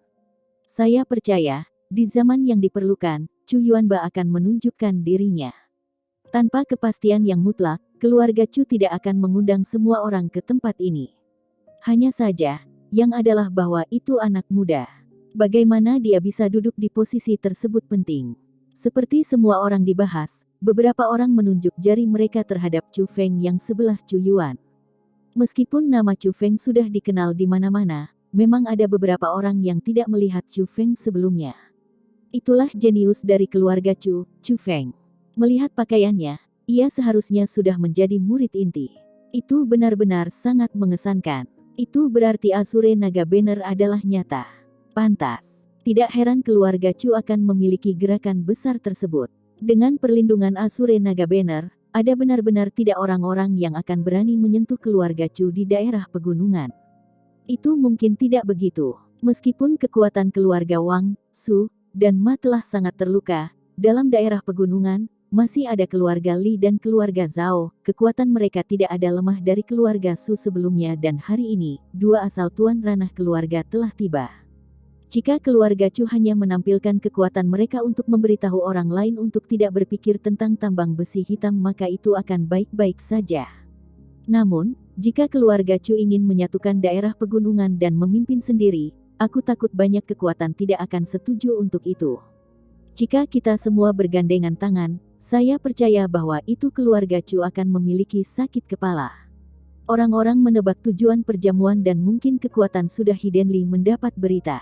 Speaker 1: Saya percaya, di zaman yang diperlukan, Chu Yuanba akan menunjukkan dirinya. Tanpa kepastian yang mutlak, keluarga Chu tidak akan mengundang semua orang ke tempat ini. Hanya saja, yang adalah bahwa itu anak muda. Bagaimana dia bisa duduk di posisi tersebut penting. Seperti semua orang dibahas, beberapa orang menunjuk jari mereka terhadap Chu Feng yang sebelah Chu Yuan. Meskipun nama Chu Feng sudah dikenal di mana-mana, memang ada beberapa orang yang tidak melihat Chu Feng sebelumnya. Itulah jenius dari keluarga Chu, Chu Feng. Melihat pakaiannya, ia seharusnya sudah menjadi murid inti. Itu benar-benar sangat mengesankan. Itu berarti Azure Naga Banner adalah nyata. Pantas. Tidak heran keluarga Chu akan memiliki gerakan besar tersebut. Dengan perlindungan Azure Naga Banner, ada benar-benar tidak orang-orang yang akan berani menyentuh keluarga Chu di daerah pegunungan. Itu mungkin tidak begitu. Meskipun kekuatan keluarga Wang, Su, dan Ma telah sangat terluka, dalam daerah pegunungan, masih ada keluarga Li dan keluarga Zhao. Kekuatan mereka tidak ada lemah dari keluarga Su sebelumnya dan hari ini, 2 asal tuan ranah keluarga telah tiba. Jika keluarga Chu hanya menampilkan kekuatan mereka untuk memberitahu orang lain untuk tidak berpikir tentang tambang besi hitam maka itu akan baik-baik saja. Namun, jika keluarga Chu ingin menyatukan daerah pegunungan dan memimpin sendiri, aku takut banyak kekuatan tidak akan setuju untuk itu. Jika kita semua bergandengan tangan, saya percaya bahwa itu keluarga Chu akan memiliki sakit kepala. Orang-orang menebak tujuan perjamuan dan mungkin kekuatan sudah hiddenly mendapat berita.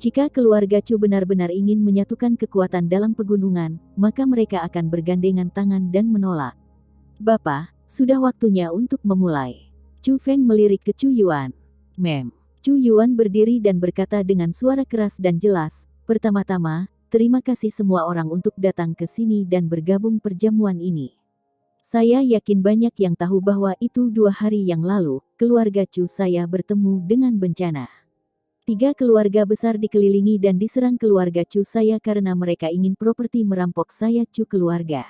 Speaker 1: Jika keluarga Chu benar-benar ingin menyatukan kekuatan dalam pegunungan, maka mereka akan bergandengan tangan dan menolak. Bapak, sudah waktunya untuk memulai. Chu Feng melirik ke Chu Yuan. Chu Yuan berdiri dan berkata dengan suara keras dan jelas, pertama-tama, terima kasih semua orang untuk datang ke sini dan bergabung perjamuan ini. Saya yakin banyak yang tahu bahwa itu 2 hari yang lalu, keluarga Chu saya bertemu dengan bencana. 3 keluarga besar dikelilingi dan diserang keluarga Chu saya karena mereka ingin properti merampok saya Chu keluarga.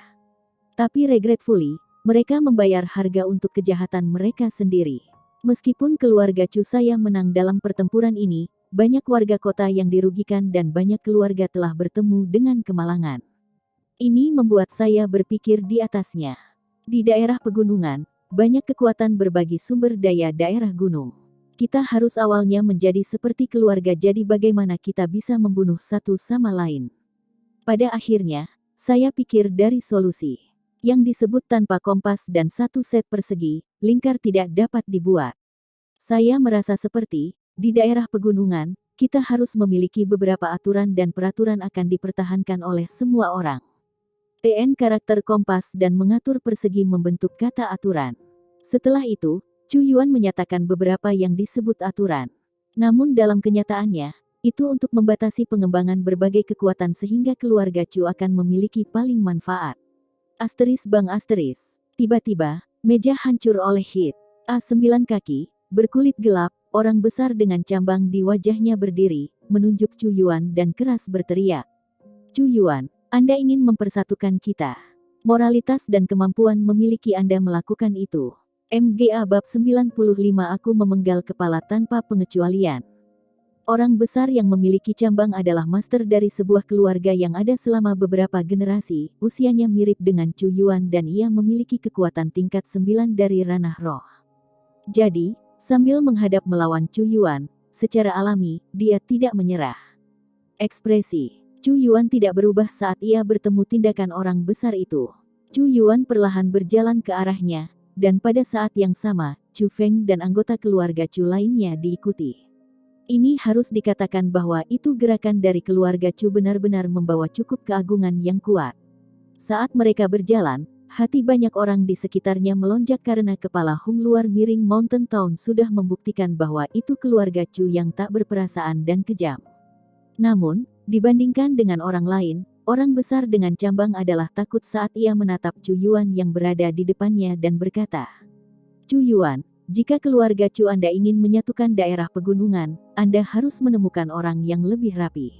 Speaker 1: Tapi regretfully, mereka membayar harga untuk kejahatan mereka sendiri. Meskipun keluarga Chu saya menang dalam pertempuran ini, banyak warga kota yang dirugikan dan banyak keluarga telah bertemu dengan kemalangan. Ini membuat saya berpikir di atasnya. Di daerah pegunungan, banyak kekuatan berbagi sumber daya daerah gunung. Kita harus awalnya menjadi seperti keluarga, jadi bagaimana kita bisa membunuh satu sama lain. Pada akhirnya, saya pikir dari solusi yang disebut tanpa kompas dan satu set persegi, lingkar tidak dapat dibuat. Saya merasa seperti, di daerah pegunungan, kita harus memiliki beberapa aturan dan peraturan akan dipertahankan oleh semua orang. TN karakter kompas dan mengatur persegi membentuk kata aturan. Setelah itu, Chu Yuan menyatakan beberapa yang disebut aturan. Namun dalam kenyataannya, itu untuk membatasi pengembangan berbagai kekuatan sehingga keluarga Chu akan memiliki paling manfaat. Asteris bang asteris. Tiba-tiba, meja hancur oleh hit. A9 kaki, berkulit gelap, orang besar dengan cambang di wajahnya berdiri, menunjuk Chu Yuan dan keras berteriak. Chu Yuan, Anda ingin mempersatukan kita. Moralitas dan kemampuan memiliki Anda melakukan itu. MGA bab 95 aku memenggal kepala tanpa pengecualian. Orang besar yang memiliki cambang adalah master dari sebuah keluarga yang ada selama beberapa generasi, usianya mirip dengan Chu Yuan dan ia memiliki kekuatan tingkat 9 dari ranah roh. Jadi, sambil menghadap melawan Chu Yuan, secara alami, dia tidak menyerah. Ekspresi Chu Yuan tidak berubah saat ia bertemu tindakan orang besar itu. Chu Yuan perlahan berjalan ke arahnya, dan pada saat yang sama, Chu Feng dan anggota keluarga Chu lainnya diikuti. Ini harus dikatakan bahwa itu gerakan dari keluarga Chu benar-benar membawa cukup keagungan yang kuat. Saat mereka berjalan, hati banyak orang di sekitarnya melonjak karena kepala Hung luar miring Mountain Town sudah membuktikan bahwa itu keluarga Chu yang tak berperasaan dan kejam. Namun, dibandingkan dengan orang lain, orang besar dengan cambang adalah takut saat ia menatap Chu Yuan yang berada di depannya dan berkata, Chu Yuan, jika keluarga Chu Anda ingin menyatukan daerah pegunungan, Anda harus menemukan orang yang lebih rapi.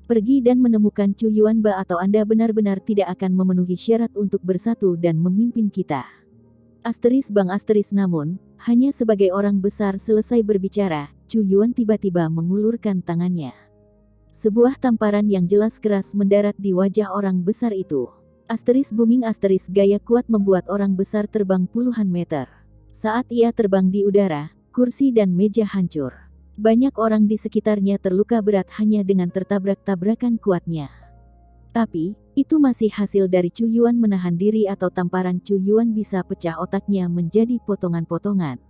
Speaker 1: Pergi dan menemukan Chu Yuan Ba atau Anda benar-benar tidak akan memenuhi syarat untuk bersatu dan memimpin kita. Asteris bang asteris namun, hanya sebagai orang besar selesai berbicara, Chu Yuan tiba-tiba mengulurkan tangannya. Sebuah tamparan yang jelas keras mendarat di wajah orang besar itu. Asteris booming asteris gaya kuat membuat orang besar terbang puluhan meter. Saat ia terbang di udara, kursi dan meja hancur. Banyak orang di sekitarnya terluka berat hanya dengan tertabrak-tabrakan kuatnya. Tapi, itu masih hasil dari Chu Yuan menahan diri atau tamparan Chu Yuan bisa pecah otaknya menjadi potongan-potongan.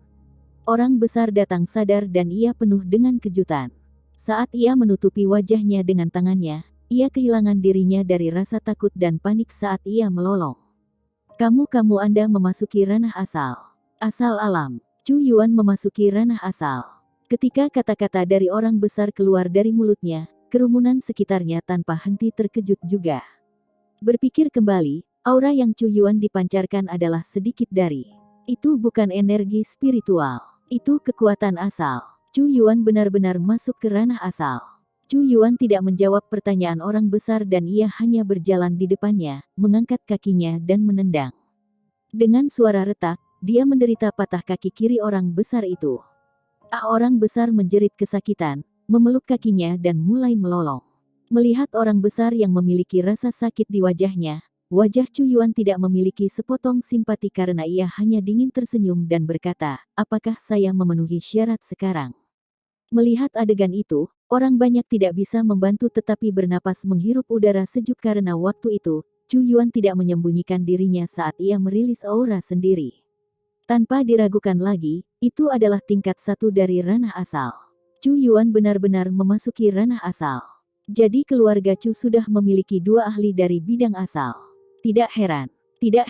Speaker 1: Orang besar datang sadar dan ia penuh dengan kejutan. Saat ia menutupi wajahnya dengan tangannya, ia kehilangan dirinya dari rasa takut dan panik saat ia melolong. Kamu Anda memasuki ranah asal. Asal alam. Chu Yuan memasuki ranah asal. Ketika kata-kata dari orang besar keluar dari mulutnya, kerumunan sekitarnya tanpa henti terkejut juga. Berpikir kembali, aura yang Chu Yuan dipancarkan adalah sedikit dari. Itu bukan energi spiritual. Itu kekuatan asal. Chu Yuan benar-benar masuk ke ranah asal. Chu Yuan tidak menjawab pertanyaan orang besar dan ia hanya berjalan di depannya, mengangkat kakinya dan menendang. Dengan suara retak, dia menderita patah kaki kiri orang besar itu. Orang besar menjerit kesakitan, memeluk kakinya dan mulai melolong. Melihat orang besar yang memiliki rasa sakit di wajahnya, wajah Chu Yuan tidak memiliki sepotong simpati karena ia hanya dingin tersenyum dan berkata, apakah saya memenuhi syarat sekarang? Melihat adegan itu, orang banyak tidak bisa membantu tetapi bernapas menghirup udara sejuk karena waktu itu, Chu Yuan tidak menyembunyikan dirinya saat ia merilis aura sendiri. Tanpa diragukan lagi, itu adalah tingkat 1 dari ranah asal. Chu Yuan benar-benar memasuki ranah asal. Jadi keluarga Chu sudah memiliki 2 ahli dari bidang asal. Tidak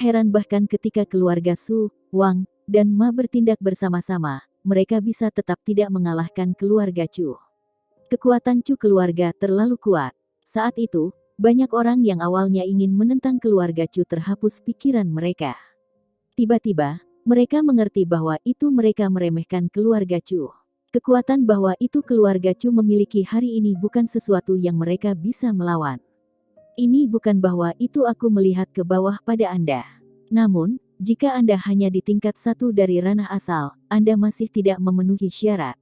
Speaker 1: heran bahkan ketika keluarga Su, Wang, dan Ma bertindak bersama-sama, mereka bisa tetap tidak mengalahkan keluarga Chu. Kekuatan Chu keluarga terlalu kuat. Saat itu, banyak orang yang awalnya ingin menentang keluarga Chu terhapus pikiran mereka. Tiba-tiba, mereka mengerti bahwa itu mereka meremehkan keluarga Chu. Kekuatan bahwa itu keluarga Chu memiliki hari ini bukan sesuatu yang mereka bisa melawan. Ini bukan bahwa itu aku melihat ke bawah pada Anda. Namun, jika Anda hanya di tingkat 1 dari ranah asal, Anda masih tidak memenuhi syarat.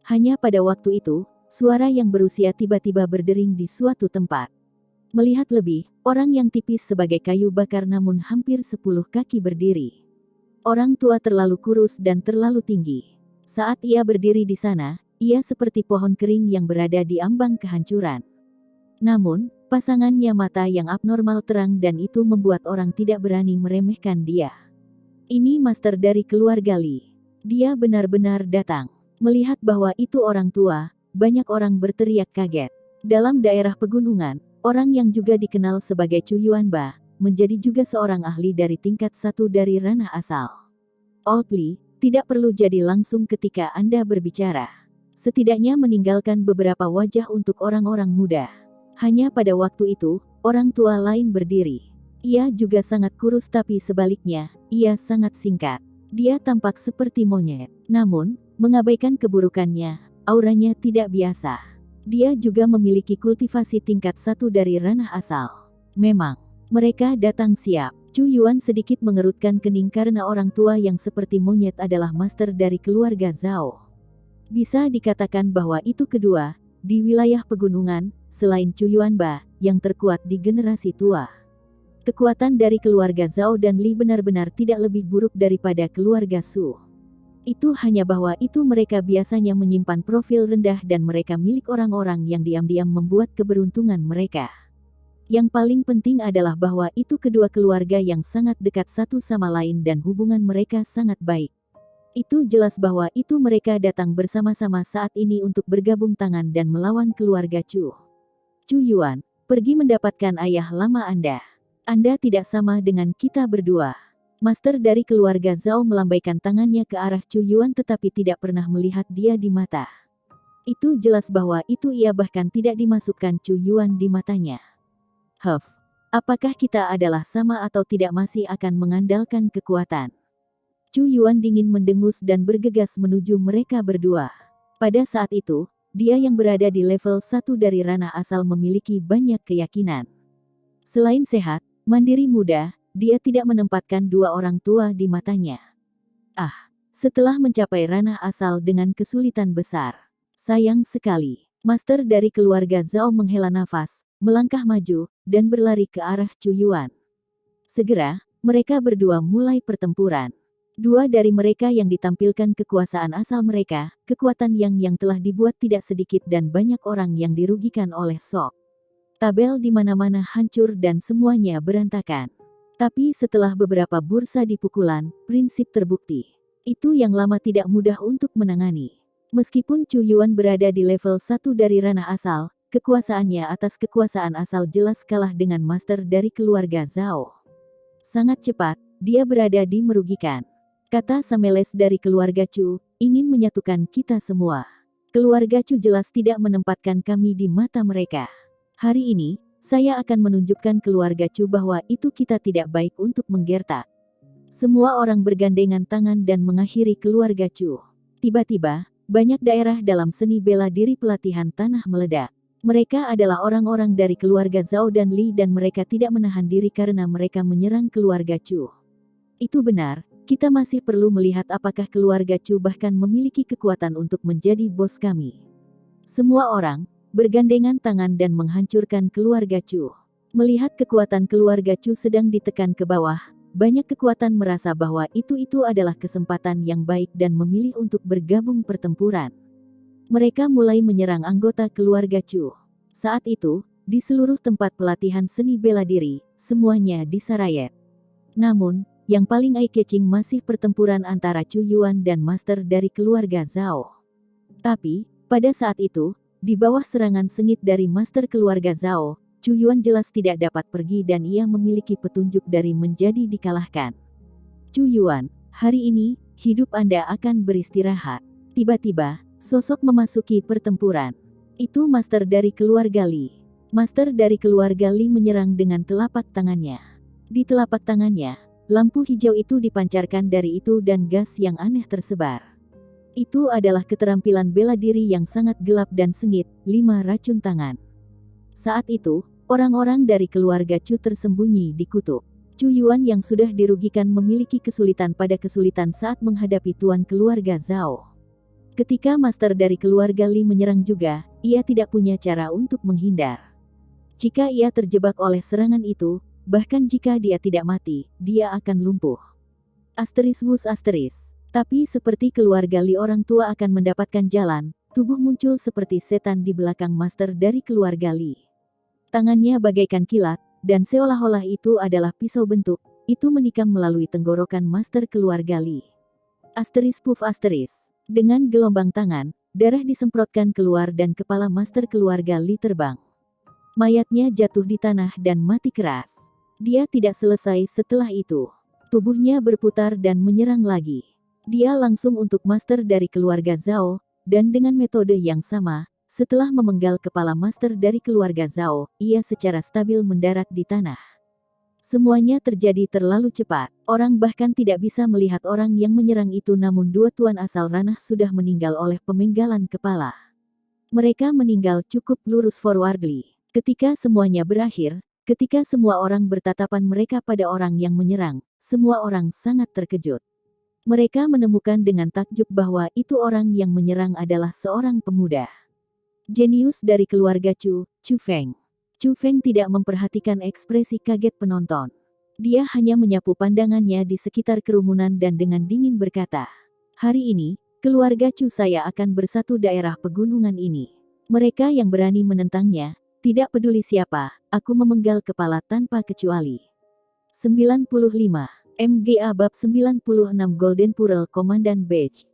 Speaker 1: Hanya pada waktu itu, suara yang berusia tiba-tiba berdering di suatu tempat. Melihat lebih, orang yang tipis sebagai kayu bakar namun hampir 10 kaki berdiri. Orang tua terlalu kurus dan terlalu tinggi. Saat ia berdiri di sana, ia seperti pohon kering yang berada di ambang kehancuran. Namun, pasangannya mata yang abnormal terang dan itu membuat orang tidak berani meremehkan dia. Ini master dari keluarga Li. Dia benar-benar datang. Melihat bahwa itu orang tua, banyak orang berteriak kaget. Dalam daerah pegunungan, orang yang juga dikenal sebagai Chu Yuanba, menjadi juga seorang ahli dari tingkat 1 dari ranah asal. Old Li, tidak perlu jadi langsung ketika Anda berbicara. Setidaknya meninggalkan beberapa wajah untuk orang-orang muda. Hanya pada waktu itu, orang tua lain berdiri. Ia juga sangat kurus tapi sebaliknya, ia sangat singkat. Dia tampak seperti monyet. Namun, mengabaikan keburukannya, auranya tidak biasa. Dia juga memiliki kultivasi tingkat 1 dari ranah asal. Memang, mereka datang siap. Chu Yuan sedikit mengerutkan kening karena orang tua yang seperti monyet adalah master dari keluarga Zhao. Bisa dikatakan bahwa itu kedua, di wilayah pegunungan, selain Chu Yuanba, yang terkuat di generasi tua. Kekuatan dari keluarga Zhao dan Li benar-benar tidak lebih buruk daripada keluarga Su. Itu hanya bahwa itu mereka biasanya menyimpan profil rendah dan mereka milik orang-orang yang diam-diam membuat keberuntungan mereka. Yang paling penting adalah bahwa itu kedua keluarga yang sangat dekat satu sama lain dan hubungan mereka sangat baik. Itu jelas bahwa itu mereka datang bersama-sama saat ini untuk bergabung tangan dan melawan keluarga Chu. Chu Yuan, pergi mendapatkan ayah lama Anda. Anda tidak sama dengan kita berdua. Master dari keluarga Zhao melambaikan tangannya ke arah Chu Yuan tetapi tidak pernah melihat dia di mata. Itu jelas bahwa itu ia bahkan tidak dimasukkan Chu Yuan di matanya. Apakah kita adalah sama atau tidak masih akan mengandalkan kekuatan? Chu Yuan dingin mendengus dan bergegas menuju mereka berdua. Pada saat itu, dia yang berada di level 1 dari ranah asal memiliki banyak keyakinan. Selain sehat, mandiri muda, dia tidak menempatkan dua orang tua di matanya. Setelah mencapai ranah asal dengan kesulitan besar. Sayang sekali, master dari keluarga Zhao menghela nafas, melangkah maju, dan berlari ke arah Chu Yuan. Segera, mereka berdua mulai pertempuran. Dua dari mereka yang ditampilkan kekuasaan asal mereka, kekuatan yang telah dibuat tidak sedikit dan banyak orang yang dirugikan oleh Sok. Tabel di mana-mana hancur dan semuanya berantakan. Tapi setelah beberapa bursa di pukulan, prinsip terbukti. Itu yang lama tidak mudah untuk menangani. Meskipun Chu Yuan berada di level 1 dari ranah asal, kekuasaannya atas kekuasaan asal jelas kalah dengan master dari keluarga Zhao. Sangat cepat, dia berada di merugikan. Kata Sameles dari keluarga Chu, ingin menyatukan kita semua. Keluarga Chu jelas tidak menempatkan kami di mata mereka. Hari ini, saya akan menunjukkan keluarga Chu bahwa itu kita tidak baik untuk menggertak. Semua orang bergandengan tangan dan mengakhiri keluarga Chu. Tiba-tiba, banyak daerah dalam seni bela diri pelatihan tanah meledak. Mereka adalah orang-orang dari keluarga Zhao dan Li dan mereka tidak menahan diri karena mereka menyerang keluarga Chu. Itu benar, kita masih perlu melihat apakah keluarga Chu bahkan memiliki kekuatan untuk menjadi bos kami. Semua orang bergandengan tangan dan menghancurkan keluarga Chu. Melihat kekuatan keluarga Chu sedang ditekan ke bawah, banyak kekuatan merasa bahwa itu adalah kesempatan yang baik dan memilih untuk bergabung pertempuran. Mereka mulai menyerang anggota keluarga Chu. Saat itu, di seluruh tempat pelatihan seni bela diri, semuanya disarayat. Namun, yang paling eye-catching masih pertempuran antara Chu Yuan dan master dari keluarga Zhao. Tapi, pada saat itu, di bawah serangan sengit dari master keluarga Zhao, Chu Yuan jelas tidak dapat pergi dan ia memiliki petunjuk dari menjadi dikalahkan. Chu Yuan, hari ini, hidup Anda akan beristirahat. Tiba-tiba, sosok memasuki pertempuran. Itu master dari keluarga Li. Master dari keluarga Li menyerang dengan telapak tangannya. Di telapak tangannya, lampu hijau itu dipancarkan dari itu dan gas yang aneh tersebar. Itu adalah keterampilan bela diri yang sangat gelap dan sengit, 5 racun tangan. Saat itu, orang-orang dari keluarga Chu tersembunyi di kutub. Chu Yuan yang sudah dirugikan memiliki kesulitan pada kesulitan saat menghadapi tuan keluarga Zhao. Ketika master dari keluarga Li menyerang juga, ia tidak punya cara untuk menghindar. Jika ia terjebak oleh serangan itu, bahkan jika dia tidak mati, dia akan lumpuh. ****. Tapi seperti keluarga Li, orang tua akan mendapatkan jalan, tubuh muncul seperti setan di belakang master dari keluarga Li. Tangannya bagaikan kilat, dan seolah-olah itu adalah pisau bentuk, itu menikam melalui tenggorokan master keluarga Li. Dengan gelombang tangan, darah disemprotkan keluar dan kepala master keluarga Li terbang. Mayatnya jatuh di tanah dan mati keras. Dia tidak selesai setelah itu. Tubuhnya berputar dan menyerang lagi. Dia langsung untuk master dari keluarga Zhao, dan dengan metode yang sama, setelah memenggal kepala master dari keluarga Zhao, ia secara stabil mendarat di tanah. Semuanya terjadi terlalu cepat. Orang bahkan tidak bisa melihat orang yang menyerang itu, namun dua tuan asal ranah sudah meninggal oleh pemenggalan kepala. Mereka meninggal cukup lurus forwardly. Ketika semuanya berakhir, ketika semua orang bertatapan mereka pada orang yang menyerang, semua orang sangat terkejut. Mereka menemukan dengan takjub bahwa itu orang yang menyerang adalah seorang pemuda. Jenius dari keluarga Chu, Chu Feng. Chu Feng tidak memperhatikan ekspresi kaget penonton. Dia hanya menyapu pandangannya di sekitar kerumunan dan dengan dingin berkata, "Hari ini, keluarga Chu saya akan bersatu daerah pegunungan ini. Mereka yang berani menentangnya, tidak peduli siapa, aku memenggal kepala tanpa kecuali." 95. MGA Bab 96 Golden Pearl Komandan Badge.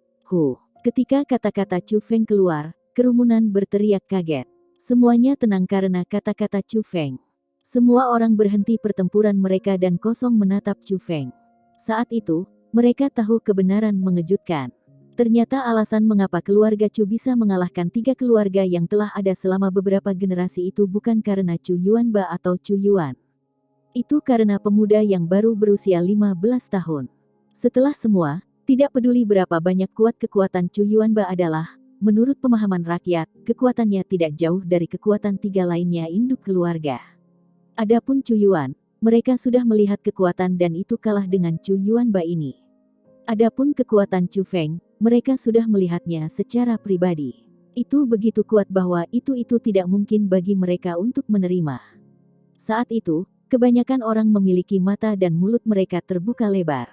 Speaker 1: Ketika kata-kata Chu Feng keluar, kerumunan berteriak kaget. Semuanya tenang karena kata-kata Chu Feng. Semua orang berhenti pertempuran mereka dan kosong menatap Chu Feng. Saat itu, mereka tahu kebenaran mengejutkan. Ternyata alasan mengapa keluarga Chu bisa mengalahkan 3 keluarga yang telah ada selama beberapa generasi itu bukan karena Chu Yuanba atau Chu Yuan. Itu karena pemuda yang baru berusia 15 tahun. Setelah semua, tidak peduli berapa banyak kuat kekuatan Chu Yuanba adalah, menurut pemahaman rakyat, kekuatannya tidak jauh dari kekuatan 3 lainnya induk keluarga. Adapun Chu Yuan, mereka sudah melihat kekuatan dan itu kalah dengan Chu Yuanba ini. Adapun kekuatan Chu Feng, mereka sudah melihatnya secara pribadi. Itu begitu kuat bahwa itu tidak mungkin bagi mereka untuk menerima. Saat itu, kebanyakan orang memiliki mata dan mulut mereka terbuka lebar.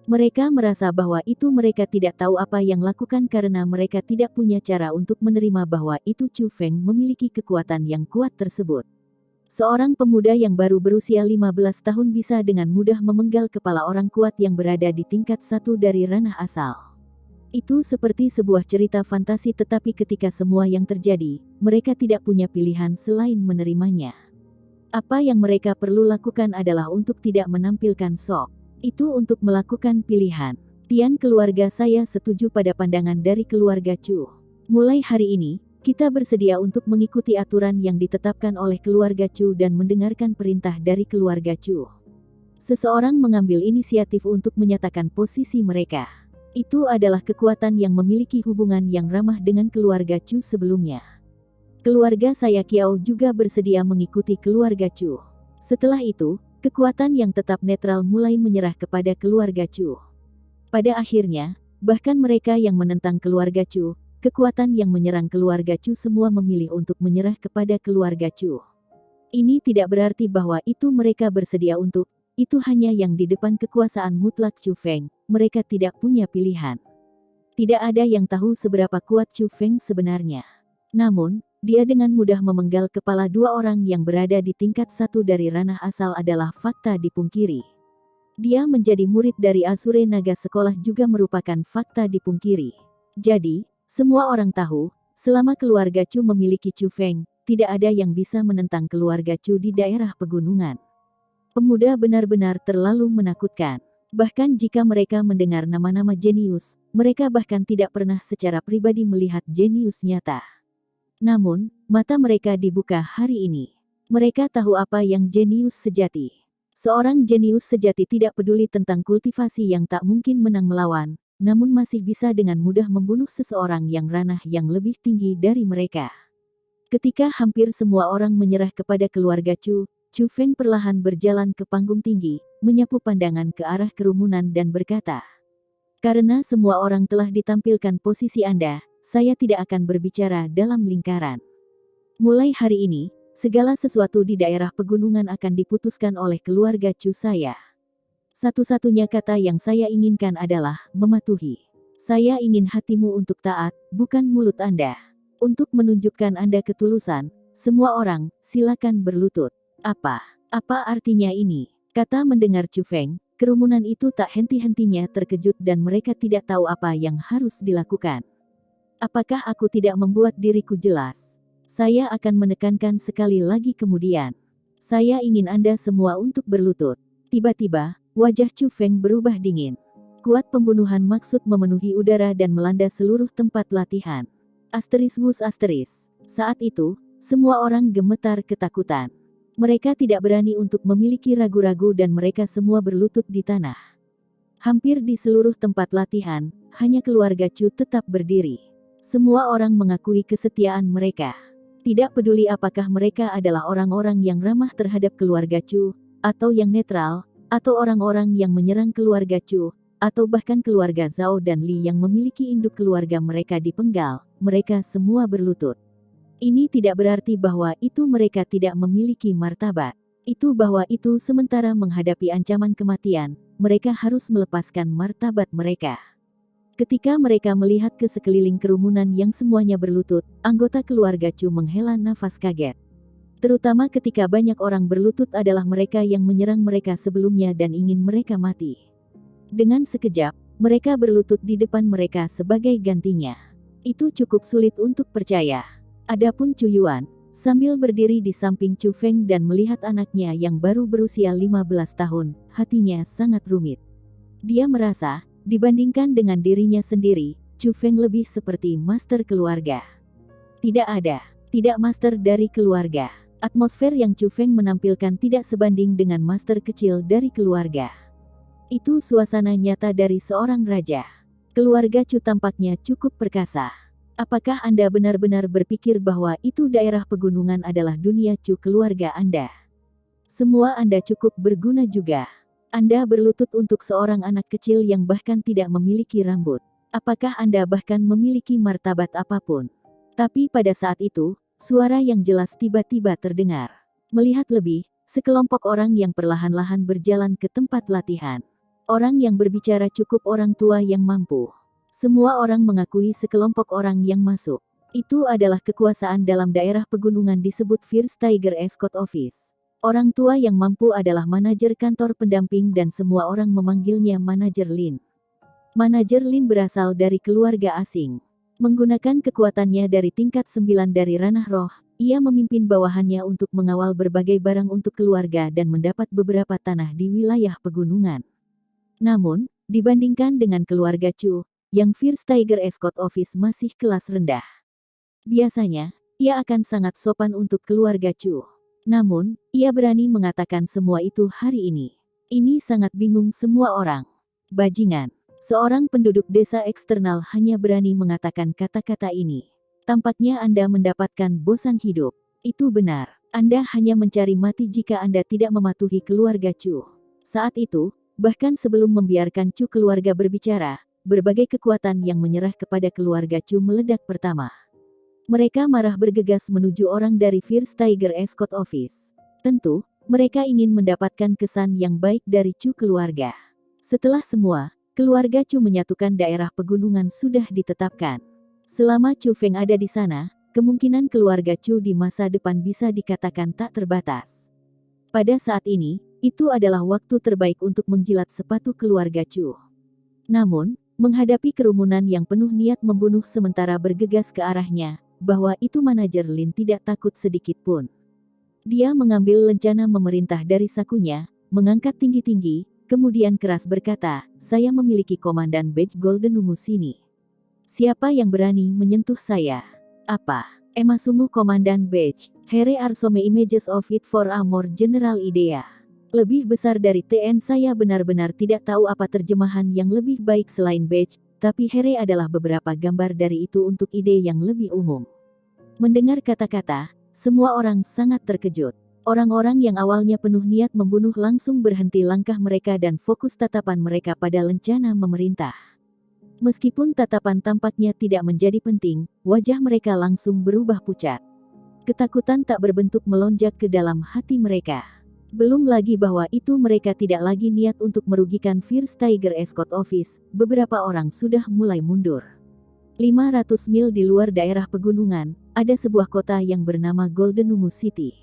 Speaker 1: Mereka merasa bahwa itu mereka tidak tahu apa yang lakukan karena mereka tidak punya cara untuk menerima bahwa itu Chu Feng memiliki kekuatan yang kuat tersebut. Seorang pemuda yang baru berusia 15 tahun bisa dengan mudah memenggal kepala orang kuat yang berada di tingkat 1 dari ranah asal. Itu seperti sebuah cerita fantasi, tetapi ketika semua yang terjadi, mereka tidak punya pilihan selain menerimanya. Apa yang mereka perlu lakukan adalah untuk tidak menampilkan shock. Itu untuk melakukan pilihan. Tian, keluarga saya setuju pada pandangan dari keluarga Chu. Mulai hari ini, kita bersedia untuk mengikuti aturan yang ditetapkan oleh keluarga Chu dan mendengarkan perintah dari keluarga Chu. Seseorang mengambil inisiatif untuk menyatakan posisi mereka. Itu adalah kekuatan yang memiliki hubungan yang ramah dengan keluarga Chu sebelumnya. Keluarga saya Kiao juga bersedia mengikuti keluarga Chu. Setelah itu, kekuatan yang tetap netral mulai menyerah kepada keluarga Chu. Pada akhirnya, bahkan mereka yang menentang keluarga Chu, kekuatan yang menyerang keluarga Chu semua memilih untuk menyerah kepada keluarga Chu. Ini tidak berarti bahwa itu mereka bersedia untuk, itu hanya yang di depan kekuasaan mutlak Chu Feng, mereka tidak punya pilihan. Tidak ada yang tahu seberapa kuat Chu Feng sebenarnya. Namun, dia dengan mudah memenggal kepala 2 orang yang berada di tingkat 1 dari ranah asal adalah fakta dipungkiri. Dia menjadi murid dari Azure Naga Sekolah juga merupakan fakta dipungkiri. Jadi, semua orang tahu, selama keluarga Chu memiliki Chu Feng, tidak ada yang bisa menentang keluarga Chu di daerah pegunungan. Pemuda benar-benar terlalu menakutkan. Bahkan jika mereka mendengar nama-nama jenius, mereka bahkan tidak pernah secara pribadi melihat jenius nyata. Namun, mata mereka dibuka hari ini. Mereka tahu apa yang jenius sejati. Seorang jenius sejati tidak peduli tentang kultivasi yang tak mungkin menang melawan, namun masih bisa dengan mudah membunuh seseorang yang ranah yang lebih tinggi dari mereka. Ketika hampir semua orang menyerah kepada keluarga Chu, Chu Feng perlahan berjalan ke panggung tinggi, menyapu pandangan ke arah kerumunan dan berkata, "Karena semua orang telah ditampilkan posisi Anda, saya tidak akan berbicara dalam lingkaran. Mulai hari ini, segala sesuatu di daerah pegunungan akan diputuskan oleh keluarga Chu saya. Satu-satunya kata yang saya inginkan adalah mematuhi. Saya ingin hatimu untuk taat, bukan mulut Anda. Untuk menunjukkan Anda ketulusan, semua orang, silakan berlutut." Apa artinya ini? Kata mendengar Chu Feng, kerumunan itu tak henti-hentinya terkejut dan mereka tidak tahu apa yang harus dilakukan. Apakah aku tidak membuat diriku jelas? Saya akan menekankan sekali lagi kemudian. Saya ingin Anda semua untuk berlutut. Tiba-tiba, wajah Chu Feng berubah dingin. Kuat pembunuhan maksud memenuhi udara dan melanda seluruh tempat latihan. Saat itu, semua orang gemetar ketakutan. Mereka tidak berani untuk memiliki ragu-ragu dan mereka semua berlutut di tanah. Hampir di seluruh tempat latihan, hanya keluarga Chu tetap berdiri. Semua orang mengakui kesetiaan mereka. Tidak peduli apakah mereka adalah orang-orang yang ramah terhadap keluarga Chu, atau yang netral, atau orang-orang yang menyerang keluarga Chu, atau bahkan keluarga Zhao dan Li yang memiliki induk keluarga mereka dipenggal, mereka semua berlutut. Ini tidak berarti bahwa itu mereka tidak memiliki martabat. Itu bahwa itu sementara menghadapi ancaman kematian, mereka harus melepaskan martabat mereka. Ketika mereka melihat ke sekeliling kerumunan yang semuanya berlutut, anggota keluarga Chu menghela nafas kaget. Terutama ketika banyak orang berlutut adalah mereka yang menyerang mereka sebelumnya dan ingin mereka mati. Dengan sekejap, mereka berlutut di depan mereka sebagai gantinya. Itu cukup sulit untuk percaya. Adapun Chu Yuan, sambil berdiri di samping Chu Feng dan melihat anaknya yang baru berusia 15 tahun, hatinya sangat rumit. Dia merasa, dibandingkan dengan dirinya sendiri, Chu Feng lebih seperti master keluarga. Tidak master dari keluarga. Atmosfer yang Chu Feng menampilkan tidak sebanding dengan master kecil dari keluarga. Itu suasana nyata dari seorang raja. Keluarga Chu tampaknya cukup perkasa. Apakah Anda benar-benar berpikir bahwa itu daerah pegunungan adalah dunia Chu keluarga Anda? Semua Anda cukup berguna juga. Anda berlutut untuk seorang anak kecil yang bahkan tidak memiliki rambut. Apakah Anda bahkan memiliki martabat apapun? Tapi pada saat itu, suara yang jelas tiba-tiba terdengar. Melihat lebih, sekelompok orang yang perlahan-lahan berjalan ke tempat latihan. Orang yang berbicara cukup orang tua yang mampu. Semua orang mengakui sekelompok orang yang masuk. Itu adalah kekuasaan dalam daerah pegunungan disebut First Tiger Escort Office. Orang tua yang mampu adalah manajer kantor pendamping dan semua orang memanggilnya Manajer Lin. Manajer Lin berasal dari keluarga asing. Menggunakan kekuatannya dari tingkat 9 dari ranah roh, ia memimpin bawahannya untuk mengawal berbagai barang untuk keluarga dan mendapat beberapa tanah di wilayah pegunungan. Namun, dibandingkan dengan keluarga Chu, yang First Tiger Escort Office masih kelas rendah. Biasanya, ia akan sangat sopan untuk keluarga Chu. Namun, ia berani mengatakan semua itu hari ini. Ini sangat bingung semua orang. Bajingan. Seorang penduduk desa eksternal hanya berani mengatakan kata-kata ini. Tampaknya Anda mendapatkan bosan hidup. Itu benar. Anda hanya mencari mati jika Anda tidak mematuhi keluarga Chu. Saat itu, bahkan sebelum membiarkan Chu keluarga berbicara, berbagai kekuatan yang menyerah kepada keluarga Chu meledak pertama. Mereka marah bergegas menuju orang dari First Tiger Escort Office. Tentu, mereka ingin mendapatkan kesan yang baik dari Chu keluarga. Setelah semua, keluarga Chu menyatukan daerah pegunungan sudah ditetapkan. Selama Chu Feng ada di sana, kemungkinan keluarga Chu di masa depan bisa dikatakan tak terbatas. Pada saat ini, itu adalah waktu terbaik untuk menjilat sepatu keluarga Chu. Namun, menghadapi kerumunan yang penuh niat membunuh sementara bergegas ke arahnya, bahwa itu Manajer Lin tidak takut sedikit pun. Dia mengambil lencana memerintah dari sakunya, mengangkat tinggi-tinggi, kemudian keras berkata, "Saya memiliki komandan badge Golden Ungu sini. Siapa yang berani menyentuh saya?" "Apa? Sungguh komandan badge, Here are some images of it for a more general idea." Lebih besar dari TN saya benar-benar tidak tahu apa terjemahan yang lebih baik selain badge, tapi Here adalah beberapa gambar dari itu untuk ide yang lebih umum. Mendengar kata-kata, semua orang sangat terkejut. Orang-orang yang awalnya penuh niat membunuh langsung berhenti langkah mereka dan fokus tatapan mereka pada lencana memerintah. Meskipun tatapan tampaknya tidak menjadi penting, wajah mereka langsung berubah pucat. Ketakutan tak berbentuk melonjak ke dalam hati mereka. Belum lagi bahwa itu mereka tidak lagi niat untuk merugikan First Tiger Escort Office, beberapa orang sudah mulai mundur. 500 mil di luar daerah pegunungan, ada sebuah kota yang bernama Goldenungu City.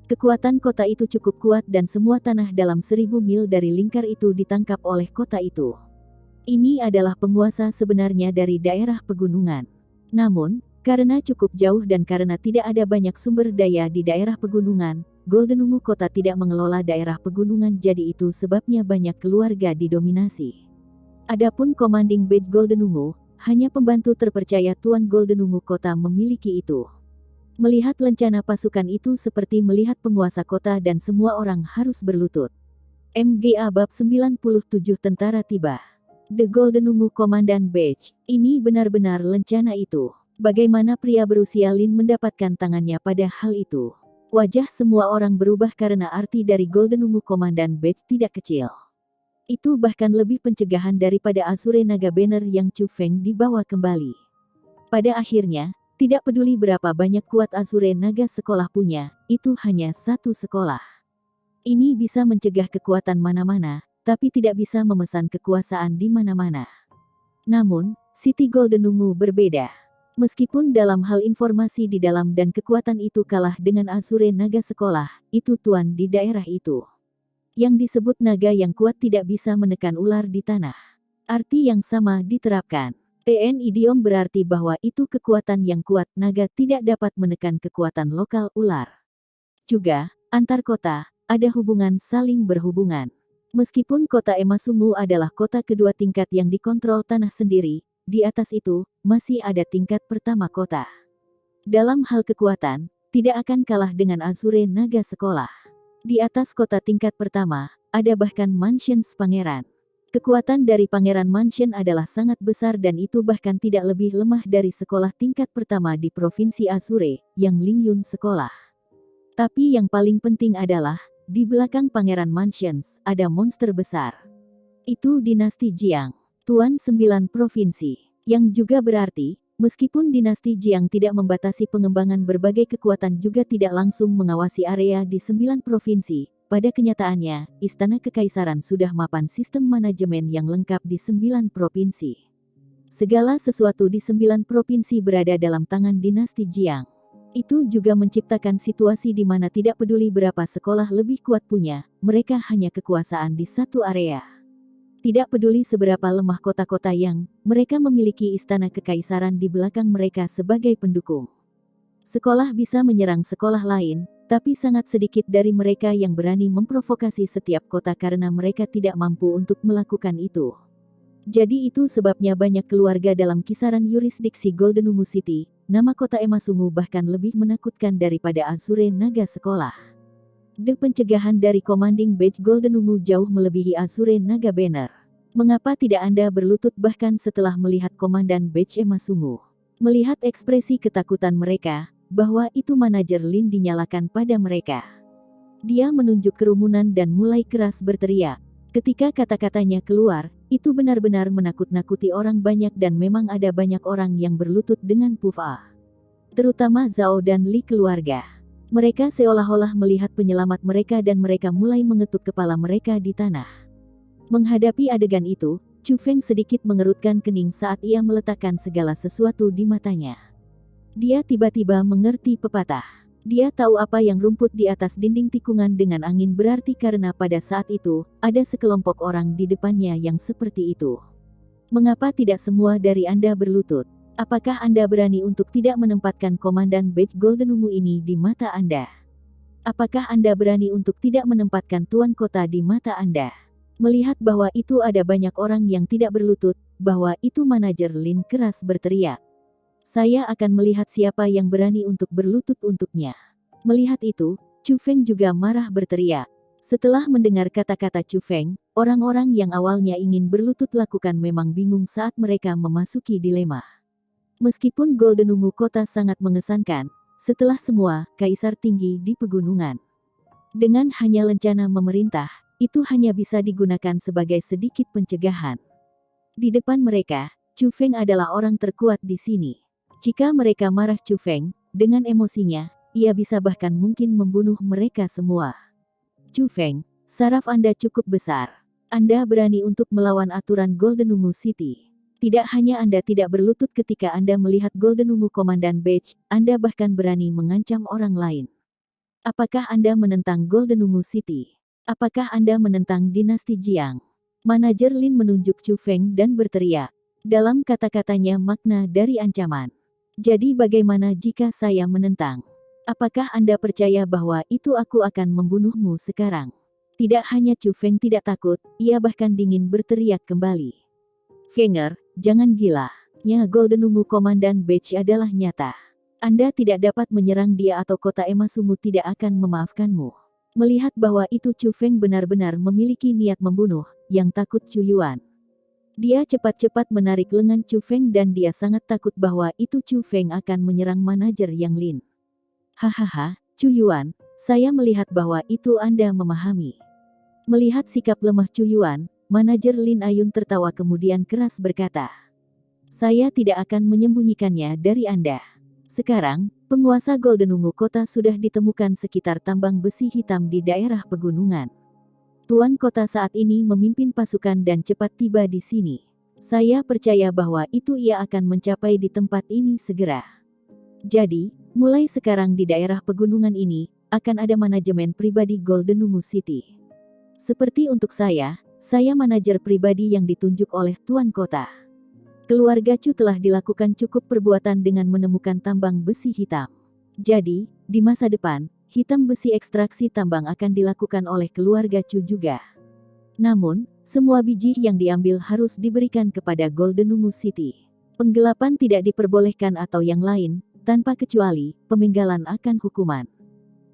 Speaker 1: Kekuatan kota itu cukup kuat dan semua tanah dalam 1000 mil dari lingkar itu ditangkap oleh kota itu. Ini adalah penguasa sebenarnya dari daerah pegunungan. Namun, karena cukup jauh dan karena tidak ada banyak sumber daya di daerah pegunungan, Goldenungu kota tidak mengelola daerah pegunungan, jadi itu sebabnya banyak keluarga didominasi. Adapun commanding badge Goldenungu, hanya pembantu terpercaya Tuan Goldenungu kota memiliki itu. Melihat lencana pasukan itu seperti melihat penguasa kota dan semua orang harus berlutut. MGA Bab 97 Tentara tiba. The Goldenungu Komandan Badge, ini benar-benar lencana itu. Bagaimana pria berusia Lin mendapatkan tangannya pada hal itu? Wajah semua orang berubah karena arti dari Goldenungu Komandan Badge tidak kecil. Itu bahkan lebih pencegahan daripada Azure Naga Banner yang Chu Feng dibawa kembali. Pada akhirnya, tidak peduli berapa banyak kuat Azure Naga sekolah punya, itu hanya satu sekolah. Ini bisa mencegah kekuatan mana-mana, tapi tidak bisa memesan kekuasaan di mana-mana. Namun, City Goldenungu berbeda. Meskipun dalam hal informasi di dalam dan kekuatan itu kalah dengan Azure Naga sekolah, itu tuan di daerah itu. Yang disebut naga yang kuat tidak bisa menekan ular di tanah. Arti yang sama diterapkan. TN idiom berarti bahwa itu kekuatan yang kuat, naga tidak dapat menekan kekuatan lokal ular. Juga, antar kota, ada hubungan saling berhubungan. Meskipun kota Emasungu adalah kota kedua tingkat yang dikontrol tanah sendiri, di atas itu, masih ada tingkat pertama kota. Dalam hal kekuatan, tidak akan kalah dengan Azure Naga sekolah. Di atas kota tingkat pertama, ada bahkan Mansions Pangeran. Kekuatan dari Pangeran Mansion adalah sangat besar dan itu bahkan tidak lebih lemah dari sekolah tingkat pertama di Provinsi Azure, yang Lingyun sekolah. Tapi yang paling penting adalah, di belakang Pangeran Mansions, ada monster besar. Itu dinasti Jiang. Tuan 9 provinsi, yang juga berarti, meskipun dinasti Jiang tidak membatasi pengembangan berbagai kekuatan juga tidak langsung mengawasi area di 9 provinsi, pada kenyataannya, Istana Kekaisaran sudah mapan sistem manajemen yang lengkap di 9 provinsi. Segala sesuatu di 9 provinsi berada dalam tangan dinasti Jiang. Itu juga menciptakan situasi di mana tidak peduli berapa sekolah lebih kuat punya, mereka hanya kekuasaan di satu area. Tidak peduli seberapa lemah kota-kota yang mereka memiliki istana kekaisaran di belakang mereka sebagai pendukung. Sekolah bisa menyerang sekolah lain, tapi sangat sedikit dari mereka yang berani memprovokasi setiap kota karena mereka tidak mampu untuk melakukan itu. Jadi itu sebabnya banyak keluarga dalam kisaran yurisdiksi Goldenungu City, nama kota Emasungu bahkan lebih menakutkan daripada Azure Naga sekolah. Pencegahan dari Commanding Badge Goldenungu jauh melebihi Azure Naga Banner. Mengapa tidak Anda berlutut bahkan setelah melihat Komandan Badge Emasungu? Melihat ekspresi ketakutan mereka, bahwa itu manajer Lin dinyalakan pada mereka. Dia menunjuk kerumunan dan mulai keras berteriak. Ketika kata-katanya keluar, itu benar-benar menakut-nakuti orang banyak dan memang ada banyak orang yang berlutut dengan Pufa. Terutama Zhao dan Li keluarga. Mereka seolah-olah melihat penyelamat mereka dan mereka mulai mengetuk kepala mereka di tanah. Menghadapi adegan itu, Chu Feng sedikit mengerutkan kening saat ia meletakkan segala sesuatu di matanya. Dia tiba-tiba mengerti pepatah. Dia tahu apa yang rumput di atas dinding tikungan dengan angin berarti karena pada saat itu, ada sekelompok orang di depannya yang seperti itu. Mengapa tidak semua dari Anda berlutut? Apakah Anda berani untuk tidak menempatkan Komandan Badge Goldenungu ini di mata Anda? Apakah Anda berani untuk tidak menempatkan Tuan Kota di mata Anda? Melihat bahwa itu ada banyak orang yang tidak berlutut, bahwa itu manajer Lin keras berteriak. Saya akan melihat siapa yang berani untuk berlutut untuknya. Melihat itu, Chu Feng juga marah berteriak. Setelah mendengar kata-kata Chu Feng, Orang-orang yang awalnya ingin berlutut lakukan memang bingung saat mereka memasuki dilema. Meskipun Golden Ungu Kota sangat mengesankan, setelah semua, Kaisar tinggi di pegunungan. Dengan hanya lencana memerintah, itu hanya bisa digunakan sebagai sedikit pencegahan. Di depan mereka, Chu Feng adalah orang terkuat di sini. Jika mereka marah Chu Feng, dengan emosinya, ia bisa bahkan mungkin membunuh mereka semua. Chu Feng, saraf Anda cukup besar. Anda berani untuk melawan aturan Golden Ungu City. Tidak hanya Anda tidak berlutut ketika Anda melihat Golden Ungu Komandan Beige, Anda bahkan berani mengancam orang lain. Apakah Anda menentang Golden Ungu City? Apakah Anda menentang dinasti Jiang? Manajer Lin menunjuk Chu Feng dan berteriak. Dalam kata-katanya makna dari ancaman. Jadi bagaimana jika saya menentang? Apakah Anda percaya bahwa itu aku akan membunuhmu sekarang? Tidak hanya Chu Feng tidak takut, ia bahkan dingin berteriak kembali. Fenger, jangan gila. Nya Golden Ungu Komandan Beige adalah nyata. Anda tidak dapat menyerang dia atau kota emas ungu tidak akan memaafkanmu. Melihat bahwa itu Chu Feng benar-benar memiliki niat membunuh, yang takut Chu Yuan. Dia cepat-cepat menarik lengan Chu Feng dan dia sangat takut bahwa itu Chu Feng akan menyerang manajer Yang Lin. Hahaha, Chu Yuan, saya melihat bahwa itu Anda memahami. Melihat sikap lemah Chu Yuan, manajer Lin Ayun tertawa kemudian keras berkata. Saya tidak akan menyembunyikannya dari Anda. Sekarang, penguasa Golden Ungu Kota sudah ditemukan sekitar tambang besi hitam di daerah pegunungan. Tuan kota saat ini memimpin pasukan dan cepat tiba di sini. Saya percaya bahwa itu ia akan mencapai di tempat ini segera. Jadi, mulai sekarang di daerah pegunungan ini, akan ada manajemen pribadi Golden Ungu City. Seperti untuk saya manajer pribadi yang ditunjuk oleh Tuan Kota. Keluarga Chu telah dilakukan cukup perbuatan dengan menemukan tambang besi hitam. Jadi, di masa depan, hitam besi ekstraksi tambang akan dilakukan oleh keluarga Chu juga. Namun, semua biji yang diambil harus diberikan kepada Golden Ungu City. Penggelapan tidak diperbolehkan atau yang lain, tanpa kecuali, pemenggalan akan hukuman.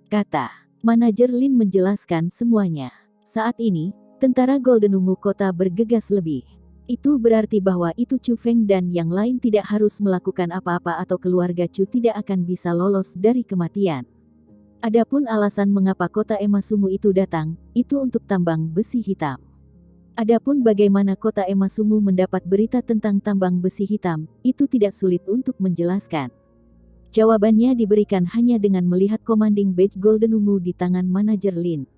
Speaker 1: Kata, manajer Lin menjelaskan semuanya. Saat ini, tentara Golden Ungu Kota bergegas lebih. Itu berarti bahwa itu Chu Feng dan yang lain tidak harus melakukan apa-apa atau keluarga Chu tidak akan bisa lolos dari kematian. Adapun alasan mengapa kota emas ungu itu datang, itu untuk tambang besi hitam. Adapun bagaimana kota emas ungu mendapat berita tentang tambang besi hitam, itu tidak sulit untuk menjelaskan. Jawabannya diberikan hanya dengan melihat Commanding Beige Golden Ungu di tangan manajer Lin.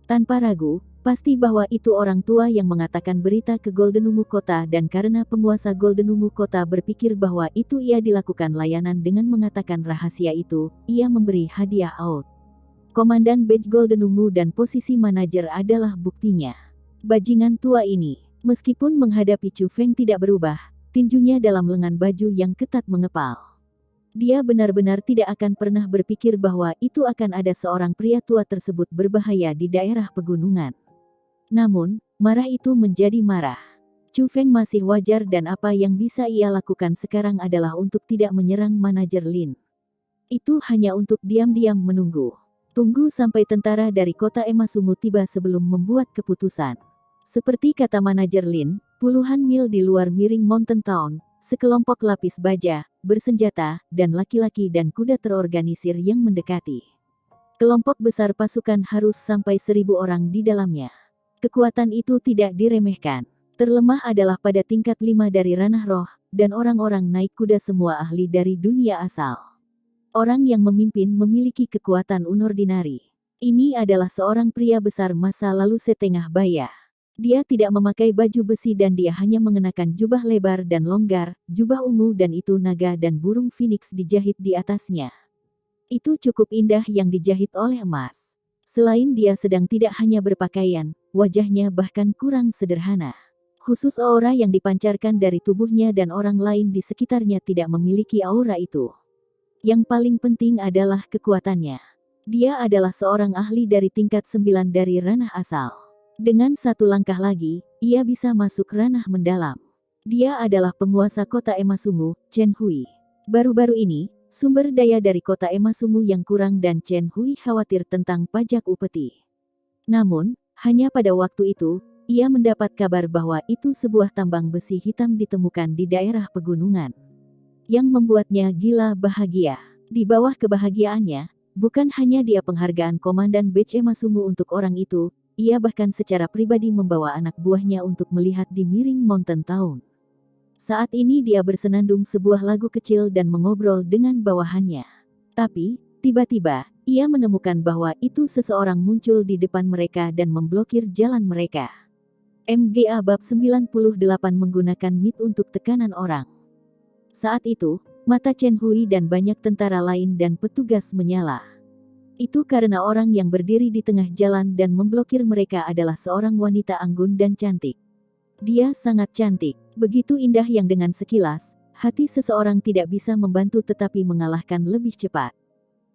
Speaker 1: Tanpa ragu, pasti bahwa itu orang tua yang mengatakan berita ke Golden Ungu Kota dan karena penguasa Golden Ungu Kota berpikir bahwa itu ia dilakukan layanan dengan mengatakan rahasia itu, ia memberi hadiah out. Komandan Beige Golden Ungu dan posisi manajer adalah buktinya. Bajingan tua ini, meskipun menghadapi Chu Feng tidak berubah, tinjunya dalam lengan baju yang ketat mengepal. Dia benar-benar tidak akan pernah berpikir bahwa itu akan ada seorang pria tua tersebut berbahaya di daerah pegunungan. Namun, marah itu menjadi marah. Chu Feng masih wajar dan apa yang bisa ia lakukan sekarang adalah untuk tidak menyerang manajer Lin. Itu hanya untuk diam-diam menunggu. Tunggu sampai tentara dari kota emas ungu tiba sebelum membuat keputusan. Seperti kata manajer Lin, puluhan mil di luar Miring Mountain Town, sekelompok lapis baja, bersenjata, dan laki-laki dan kuda terorganisir yang mendekati. Kelompok besar pasukan harus sampai 1.000 orang di dalamnya. Kekuatan itu tidak diremehkan. Terlemah adalah pada tingkat 5 dari ranah roh, dan orang-orang naik kuda semua ahli dari dunia asal. Orang yang memimpin memiliki kekuatan unordinari. Ini adalah seorang pria besar masa lalu setengah baya. Dia tidak memakai baju besi dan dia hanya mengenakan jubah lebar dan longgar, jubah ungu dan itu naga dan burung phoenix dijahit di atasnya. Itu cukup indah yang dijahit oleh emas. Selain dia sedang tidak hanya berpakaian, wajahnya bahkan kurang sederhana. Khusus aura yang dipancarkan dari tubuhnya dan orang lain di sekitarnya tidak memiliki aura itu. Yang paling penting adalah kekuatannya. Dia adalah seorang ahli dari tingkat 9 dari ranah asal. Dengan satu langkah lagi, ia bisa masuk ranah mendalam. Dia adalah penguasa kota emas ungu, Chen Hui. Baru-baru ini, sumber daya dari kota emas ungu yang kurang dan Chen Hui khawatir tentang pajak upeti. Namun, hanya pada waktu itu, ia mendapat kabar bahwa itu sebuah tambang besi hitam ditemukan di daerah pegunungan. Yang membuatnya gila bahagia. Di bawah kebahagiaannya, bukan hanya dia penghargaan Komandan Beche Masumu untuk orang itu, ia bahkan secara pribadi membawa anak buahnya untuk melihat di Miring Mountain Town. Saat ini dia bersenandung sebuah lagu kecil dan mengobrol dengan bawahannya. Tapi, tiba-tiba, ia menemukan bahwa itu seseorang muncul di depan mereka dan memblokir jalan mereka. MGA Bab 98 menggunakan MIT untuk tekanan orang. Saat itu, mata Chen Hui dan banyak tentara lain dan petugas menyala. Itu karena orang yang berdiri di tengah jalan dan memblokir mereka adalah seorang wanita anggun dan cantik. Dia sangat cantik, begitu indah yang dengan sekilas, hati seseorang tidak bisa membantu tetapi mengalahkan lebih cepat.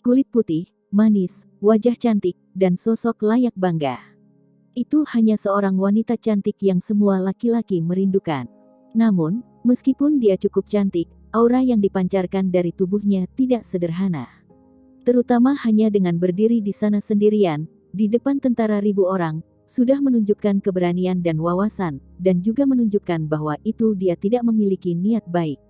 Speaker 1: Kulit putih, manis, wajah cantik, dan sosok layak bangga. Itu hanya seorang wanita cantik yang semua laki-laki merindukan. Namun, meskipun dia cukup cantik, aura yang dipancarkan dari tubuhnya tidak sederhana. Terutama hanya dengan berdiri di sana sendirian, di depan tentara ribu orang, sudah menunjukkan keberanian dan wawasan, dan juga menunjukkan bahwa itu dia tidak memiliki niat baik.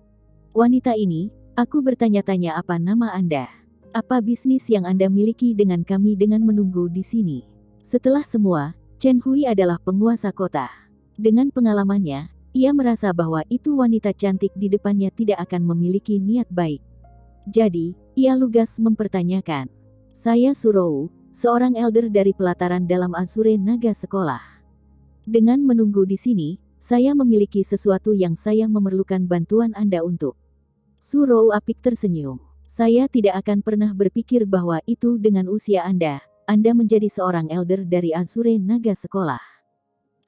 Speaker 1: Wanita ini, aku bertanya-tanya apa nama Anda? Apa bisnis yang Anda miliki dengan kami dengan menunggu di sini? Setelah semua, Chen Hui adalah penguasa kota. Dengan pengalamannya, ia merasa bahwa itu wanita cantik di depannya tidak akan memiliki niat baik. Jadi, ia lugas mempertanyakan. Saya Surou, seorang elder dari pelataran dalam Azure Naga Sekolah. Dengan menunggu di sini, saya memiliki sesuatu yang saya memerlukan bantuan Anda untuk. Surou apik tersenyum. Saya tidak akan pernah berpikir bahwa itu dengan usia Anda menjadi seorang elder dari Azure Naga Sekolah.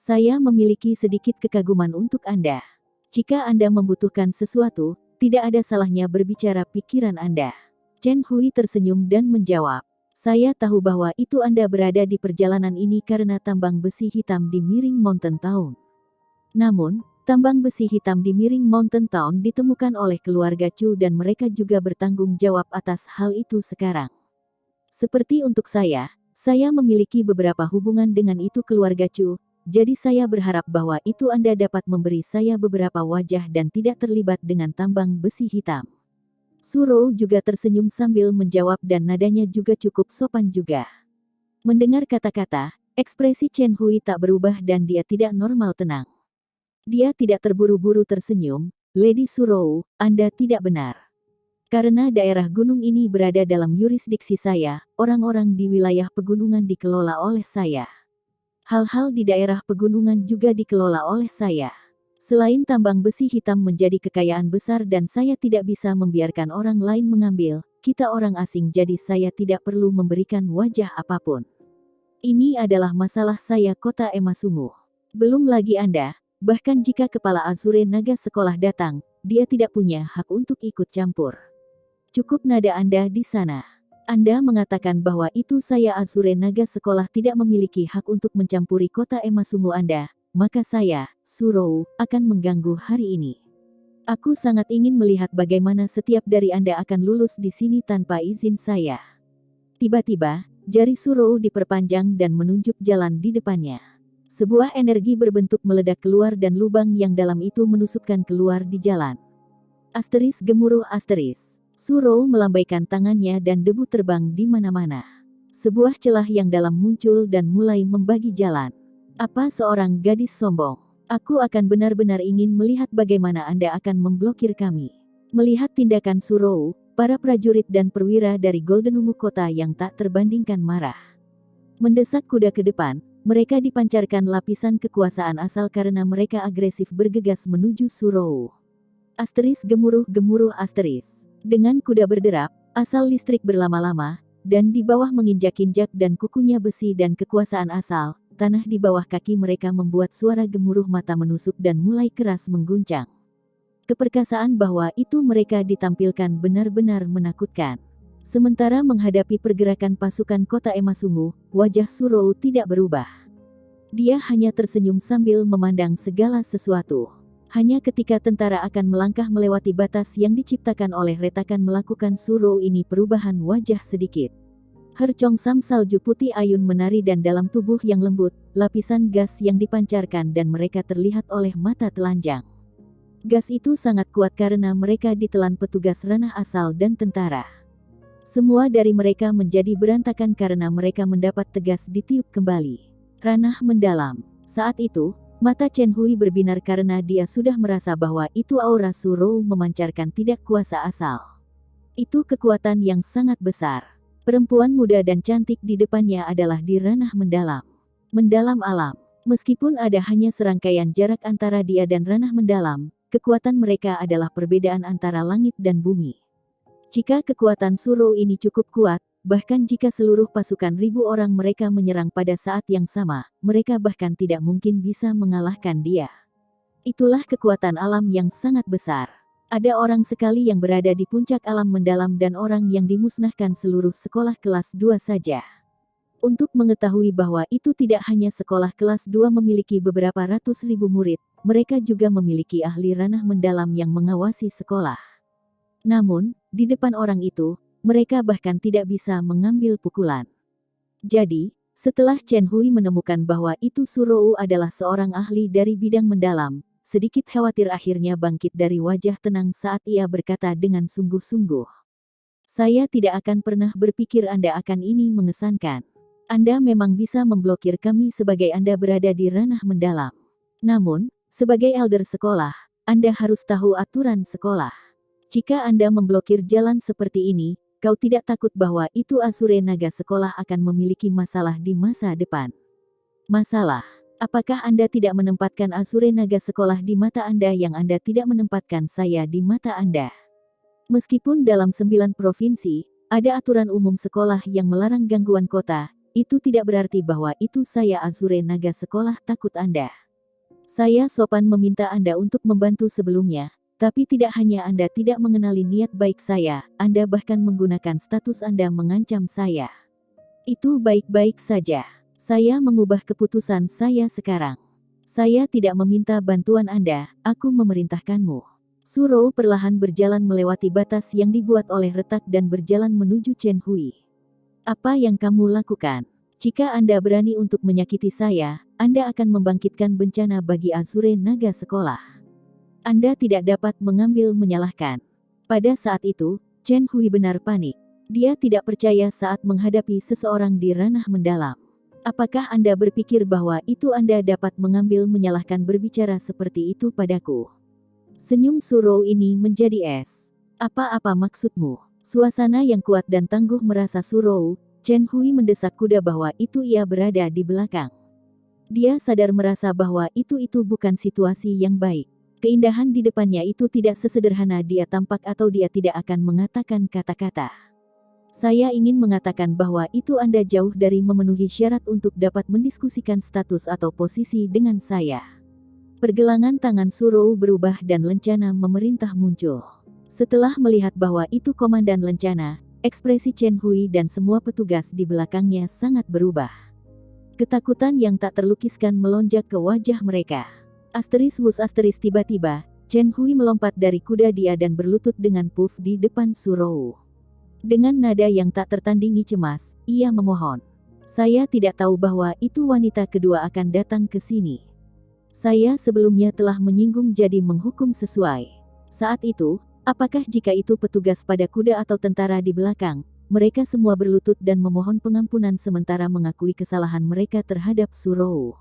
Speaker 1: Saya memiliki sedikit kekaguman untuk Anda. Jika Anda membutuhkan sesuatu, tidak ada salahnya berbicara pikiran Anda. Chen Hui tersenyum dan menjawab. Saya tahu bahwa itu Anda berada di perjalanan ini karena tambang besi hitam di Miring Mountain Town. Namun, tambang besi hitam di Miring Mountain Town ditemukan oleh keluarga Chu dan mereka juga bertanggung jawab atas hal itu sekarang. Seperti untuk saya memiliki beberapa hubungan dengan itu keluarga Chu. Jadi saya berharap bahwa itu Anda dapat memberi saya beberapa wajah dan tidak terlibat dengan tambang besi hitam. Surou juga tersenyum sambil menjawab dan nadanya juga cukup sopan juga. Mendengar kata-kata, ekspresi Chen Hui tak berubah dan dia tidak normal tenang. Dia tidak terburu-buru tersenyum, Lady Surou, Anda tidak benar. Karena daerah gunung ini berada dalam yurisdiksi saya, orang-orang di wilayah pegunungan dikelola oleh saya. Hal-hal di daerah pegunungan juga dikelola oleh saya. Selain tambang besi hitam menjadi kekayaan besar dan saya tidak bisa membiarkan orang lain mengambil, kita orang asing jadi saya tidak perlu memberikan wajah apapun. Ini adalah masalah saya kota Emasungu. Belum lagi Anda, bahkan jika kepala Azure Naga Sekolah datang, dia tidak punya hak untuk ikut campur. Cukup nada Anda di sana. Anda mengatakan bahwa itu saya Azure Naga Sekolah tidak memiliki hak untuk mencampuri kota Emasungu Anda, maka saya, Surou, akan mengganggu hari ini. Aku sangat ingin melihat bagaimana setiap dari Anda akan lulus di sini tanpa izin saya. Tiba-tiba, jari Surou diperpanjang dan menunjuk jalan di depannya. Sebuah energi berbentuk meledak keluar dan lubang yang dalam itu menusukkan keluar di jalan. Asteris gemuruh asteris. Surou melambaikan tangannya dan debu terbang di mana-mana. Sebuah celah yang dalam muncul dan mulai membagi jalan. Apa seorang gadis sombong? Aku akan benar-benar ingin melihat bagaimana Anda akan memblokir kami. Melihat tindakan Surou, para prajurit dan perwira dari Golden Ungu Kota yang tak terbandingkan marah. Mendesak kuda ke depan, mereka dipancarkan lapisan kekuasaan asal karena mereka agresif bergegas menuju Surou. Asteris gemuruh asteris. Dengan kuda berderap, asal listrik berlama-lama, dan di bawah menginjak-injak dan kukunya besi dan kekuasaan asal, tanah di bawah kaki mereka membuat suara gemuruh mata menusuk dan mulai keras mengguncang. Keperkasaan bahwa itu mereka ditampilkan benar-benar menakutkan. Sementara menghadapi pergerakan pasukan kota Emasungu, wajah Surou tidak berubah. Dia hanya tersenyum sambil memandang segala sesuatu. Hanya ketika tentara akan melangkah melewati batas yang diciptakan oleh retakan melakukan Surou ini perubahan wajah sedikit. Hercongsam salju putih ayun menari dan dalam tubuh yang lembut, lapisan gas yang dipancarkan dan mereka terlihat oleh mata telanjang. Gas itu sangat kuat karena mereka ditelan petugas ranah asal dan tentara. Semua dari mereka menjadi berantakan karena mereka mendapat tegas ditiup kembali. Ranah mendalam. Saat itu, mata Chen Hui berbinar karena dia sudah merasa bahwa itu aura Su Rou memancarkan tidak kuasa asal. Itu kekuatan yang sangat besar. Perempuan muda dan cantik di depannya adalah di ranah mendalam. Mendalam alam. Meskipun ada hanya serangkaian jarak antara dia dan ranah mendalam, kekuatan mereka adalah perbedaan antara langit dan bumi. Jika kekuatan Su Rou ini cukup kuat, bahkan jika seluruh pasukan ribu orang mereka menyerang pada saat yang sama, mereka bahkan tidak mungkin bisa mengalahkan dia. Itulah kekuatan alam yang sangat besar. Ada orang sekali yang berada di puncak alam mendalam dan orang yang dimusnahkan seluruh sekolah kelas 2 saja. Untuk mengetahui bahwa itu tidak hanya sekolah kelas 2 memiliki beberapa ratus ribu murid, mereka juga memiliki ahli ranah mendalam yang mengawasi sekolah. Namun, di depan orang itu, mereka bahkan tidak bisa mengambil pukulan. Jadi, setelah Chen Hui menemukan bahwa itu Su Rou adalah seorang ahli dari bidang mendalam, sedikit khawatir akhirnya bangkit dari wajah tenang saat ia berkata dengan sungguh-sungguh. Saya tidak akan pernah berpikir Anda akan ini mengesankan. Anda memang bisa memblokir kami sebagai Anda berada di ranah mendalam. Namun, sebagai elder sekolah, Anda harus tahu aturan sekolah. Jika Anda memblokir jalan seperti ini, kau tidak takut bahwa itu Azure Naga sekolah akan memiliki masalah di masa depan. Masalah. Apakah Anda tidak menempatkan Azure Naga sekolah di mata Anda yang Anda tidak menempatkan saya di mata Anda? Meskipun dalam 9 provinsi, ada aturan umum sekolah yang melarang gangguan kota, itu tidak berarti bahwa itu saya Azure Naga sekolah takut Anda. Saya sopan meminta Anda untuk membantu sebelumnya, tapi tidak hanya Anda tidak mengenali niat baik saya, Anda bahkan menggunakan status Anda mengancam saya. Itu baik-baik saja. Saya mengubah keputusan saya sekarang. Saya tidak meminta bantuan Anda, aku memerintahkanmu. Su Rou perlahan berjalan melewati batas yang dibuat oleh retak dan berjalan menuju Chen Hui. Apa yang kamu lakukan? Jika Anda berani untuk menyakiti saya, Anda akan membangkitkan bencana bagi Azure Naga sekolah. Anda tidak dapat mengambil menyalahkan. Pada saat itu, Chen Hui benar panik. Dia tidak percaya saat menghadapi seseorang di ranah mendalam. Apakah Anda berpikir bahwa itu Anda dapat mengambil menyalahkan berbicara seperti itu padaku? Senyum Su Rou ini menjadi es. Apa-apa maksudmu? Suasana yang kuat dan tangguh merasa Su Rou, Chen Hui mendesak kuda bahwa itu ia berada di belakang. Dia sadar merasa bahwa itu bukan situasi yang baik. Keindahan di depannya itu tidak sesederhana dia tampak atau dia tidak akan mengatakan kata-kata. Saya ingin mengatakan bahwa itu Anda jauh dari memenuhi syarat untuk dapat mendiskusikan status atau posisi dengan saya. Pergelangan tangan Su Rou berubah dan lencana memerintah muncul. Setelah melihat bahwa itu komandan lencana, ekspresi Chen Hui dan semua petugas di belakangnya sangat berubah. Ketakutan yang tak terlukiskan melonjak ke wajah mereka. Asteris wus asteris tiba-tiba, Chen Hui melompat dari kuda dia dan berlutut dengan puff di depan Su Rou. Dengan nada yang tak tertandingi cemas, ia memohon. Saya tidak tahu bahwa itu wanita kedua akan datang ke sini. Saya sebelumnya telah menyinggung jadi menghukum sesuai. Saat itu, apakah jika itu petugas pada kuda atau tentara di belakang, mereka semua berlutut dan memohon pengampunan sementara mengakui kesalahan mereka terhadap Su Rou.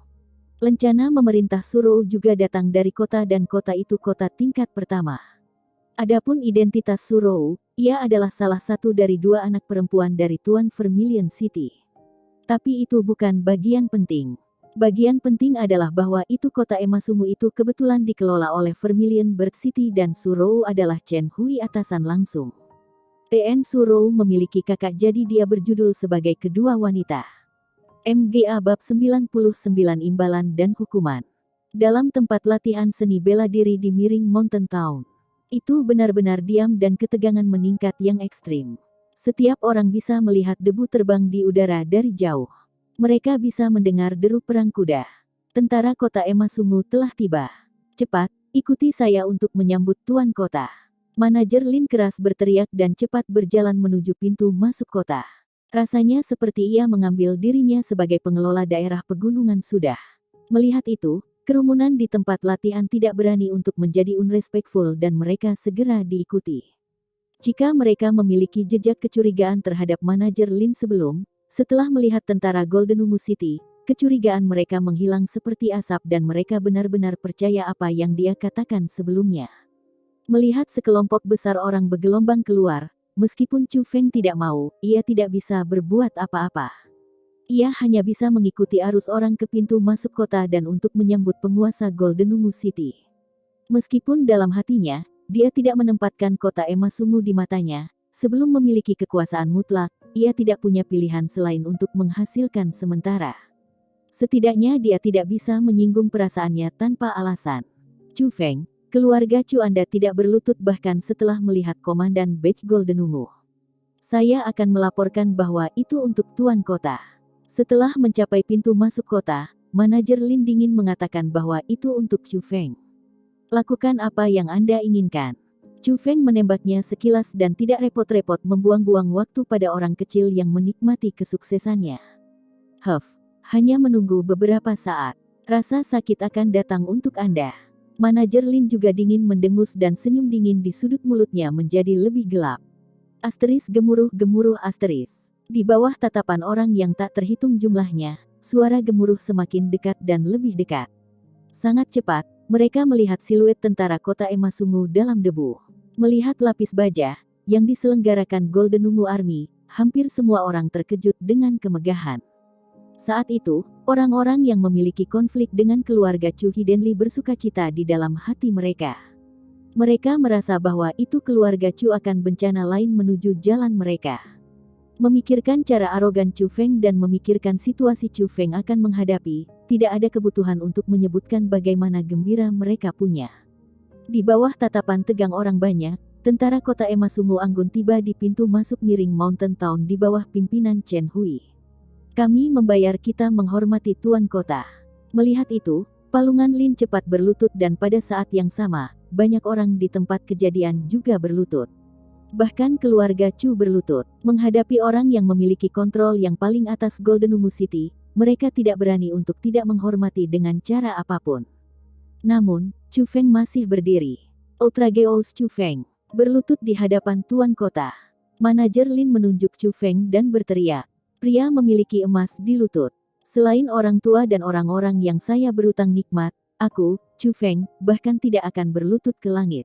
Speaker 1: Lencana memerintah Su Rou juga datang dari kota dan kota itu kota tingkat pertama. Adapun identitas Su Rou, ia adalah salah satu dari 2 anak perempuan dari Tuan Vermilion City. Tapi itu bukan bagian penting. Bagian penting adalah bahwa itu kota Emasungu itu kebetulan dikelola oleh Vermilion Bird City dan Su Rou adalah Chen Hui atasan langsung. TN Su Rou memiliki kakak jadi dia berjudul sebagai kedua wanita. MGA Bab 99 Imbalan dan Hukuman. Dalam tempat latihan seni bela diri di Miring Mountain Town. Itu benar-benar diam dan ketegangan meningkat yang ekstrim. Setiap orang bisa melihat debu terbang di udara dari jauh. Mereka bisa mendengar deru perang kuda. Tentara kota Emasungu telah tiba. Cepat, ikuti saya untuk menyambut tuan kota. Manajer Lin keras berteriak dan cepat berjalan menuju pintu masuk kota. Rasanya seperti ia mengambil dirinya sebagai pengelola daerah pegunungan sudah. Melihat itu, kerumunan di tempat latihan tidak berani untuk menjadi unrespectful dan mereka segera diikuti. Jika mereka memiliki jejak kecurigaan terhadap manajer Lin sebelum, setelah melihat tentara Golden Ungu City, kecurigaan mereka menghilang seperti asap dan mereka benar-benar percaya apa yang dia katakan sebelumnya. Melihat sekelompok besar orang bergelombang keluar, meskipun Chu Feng tidak mau, ia tidak bisa berbuat apa-apa. Ia hanya bisa mengikuti arus orang ke pintu masuk kota dan untuk menyambut penguasa Golden Ungu City. Meskipun dalam hatinya, dia tidak menempatkan kota emas ungu di matanya, sebelum memiliki kekuasaan mutlak, ia tidak punya pilihan selain untuk menghasilkan sementara. Setidaknya dia tidak bisa menyinggung perasaannya tanpa alasan. Chu Feng, keluarga Chu Anda tidak berlutut bahkan setelah melihat Komandan Badge Golden Ungu. Saya akan melaporkan bahwa itu untuk Tuan Kota. Setelah mencapai pintu masuk kota, manajer Lin dingin mengatakan bahwa itu untuk Chu Feng. Lakukan apa yang Anda inginkan. Chu Feng menembaknya sekilas dan tidak repot-repot membuang-buang waktu pada orang kecil yang menikmati kesuksesannya. Hanya menunggu beberapa saat. Rasa sakit akan datang untuk Anda. Manajer Lin juga dingin mendengus dan senyum dingin di sudut mulutnya menjadi lebih gelap. Asteris gemuruh-gemuruh asteris. Di bawah tatapan orang yang tak terhitung jumlahnya, suara gemuruh semakin dekat dan lebih dekat. Sangat cepat, mereka melihat siluet tentara kota emas ungu dalam debu. Melihat lapis baja, yang diselenggarakan Golden Ungu Army, hampir semua orang terkejut dengan kemegahan. Saat itu, orang-orang yang memiliki konflik dengan keluarga Chu Hidenli bersukacita di dalam hati mereka. Mereka merasa bahwa itu keluarga Chu akan bencana lain menuju jalan mereka. Memikirkan cara arogan Chu Feng dan memikirkan situasi Chu Feng akan menghadapi, tidak ada kebutuhan untuk menyebutkan bagaimana gembira mereka punya. Di bawah tatapan tegang orang banyak, tentara kota emas ungu anggun tiba di pintu masuk miring Mountain Town di bawah pimpinan Chen Hui. Kami membayar kita menghormati Tuan Kota. Melihat itu, palungan Lin cepat berlutut dan pada saat yang sama, banyak orang di tempat kejadian juga berlutut. Bahkan keluarga Chu berlutut. Menghadapi orang yang memiliki kontrol yang paling atas Golden Ungu City, mereka tidak berani untuk tidak menghormati dengan cara apapun. Namun, Chu Feng masih berdiri. Outrageous Chu Feng berlutut di hadapan Tuan Kota. Manajer Lin menunjuk Chu Feng dan berteriak. Pria memiliki emas di lutut. Selain orang tua dan orang-orang yang saya berutang nikmat, aku, Chu Feng, bahkan tidak akan berlutut ke langit.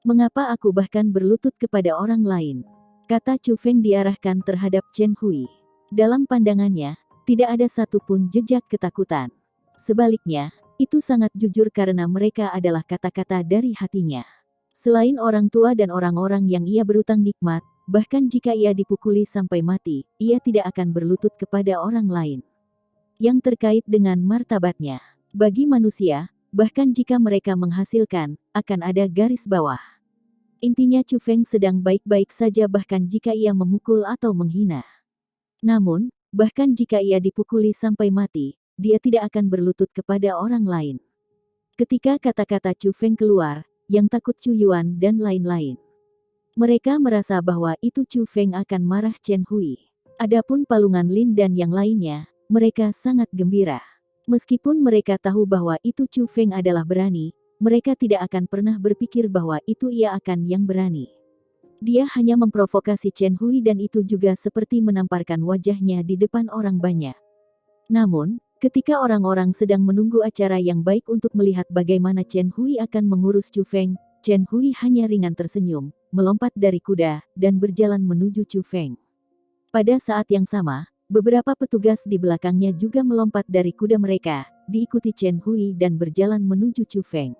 Speaker 1: Mengapa aku bahkan berlutut kepada orang lain? Kata Chu Feng diarahkan terhadap Chen Hui. Dalam pandangannya, tidak ada satupun jejak ketakutan. Sebaliknya, itu sangat jujur karena mereka adalah kata-kata dari hatinya. Selain orang tua dan orang-orang yang ia berutang nikmat, bahkan jika ia dipukuli sampai mati, ia tidak akan berlutut kepada orang lain. Yang terkait dengan martabatnya. Bagi manusia, bahkan jika mereka menghasilkan, akan ada garis bawah. Intinya Chu Feng sedang baik-baik saja bahkan jika ia memukul atau menghina. Namun, bahkan jika ia dipukuli sampai mati, dia tidak akan berlutut kepada orang lain. Ketika kata-kata Chu Feng keluar, yang takut Chu Yuan dan lain-lain. Mereka merasa bahwa itu Chu Feng akan marah Chen Hui. Adapun palungan Lin dan yang lainnya, mereka sangat gembira. Meskipun mereka tahu bahwa itu Chu Feng adalah berani, mereka tidak akan pernah berpikir bahwa itu ia akan yang berani. Dia hanya memprovokasi Chen Hui dan itu juga seperti menamparkan wajahnya di depan orang banyak. Namun, ketika orang-orang sedang menunggu acara yang baik untuk melihat bagaimana Chen Hui akan mengurus Chu Feng, Chen Hui hanya ringan tersenyum, melompat dari kuda, dan berjalan menuju Chu Feng. Pada saat yang sama, beberapa petugas di belakangnya juga melompat dari kuda mereka, diikuti Chen Hui dan berjalan menuju Chu Feng.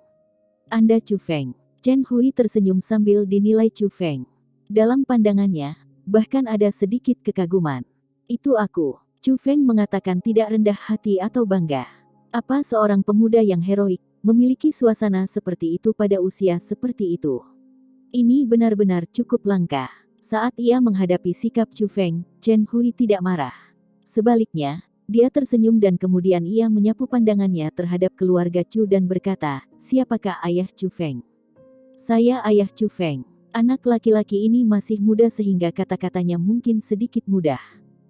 Speaker 1: Anda Chu Feng. Chen Hui tersenyum sambil dinilai Chu Feng. Dalam pandangannya, bahkan ada sedikit kekaguman. Itu aku. Chu Feng mengatakan tidak rendah hati atau bangga. Apa seorang pemuda yang heroik, memiliki suasana seperti itu pada usia seperti itu? Ini benar-benar cukup langka. Saat ia menghadapi sikap Chu Feng, Chen Hui tidak marah. Sebaliknya, dia tersenyum dan kemudian ia menyapu pandangannya terhadap keluarga Chu dan berkata, siapakah ayah Chu Feng? Saya ayah Chu Feng. Anak laki-laki ini masih muda sehingga kata-katanya mungkin sedikit mudah.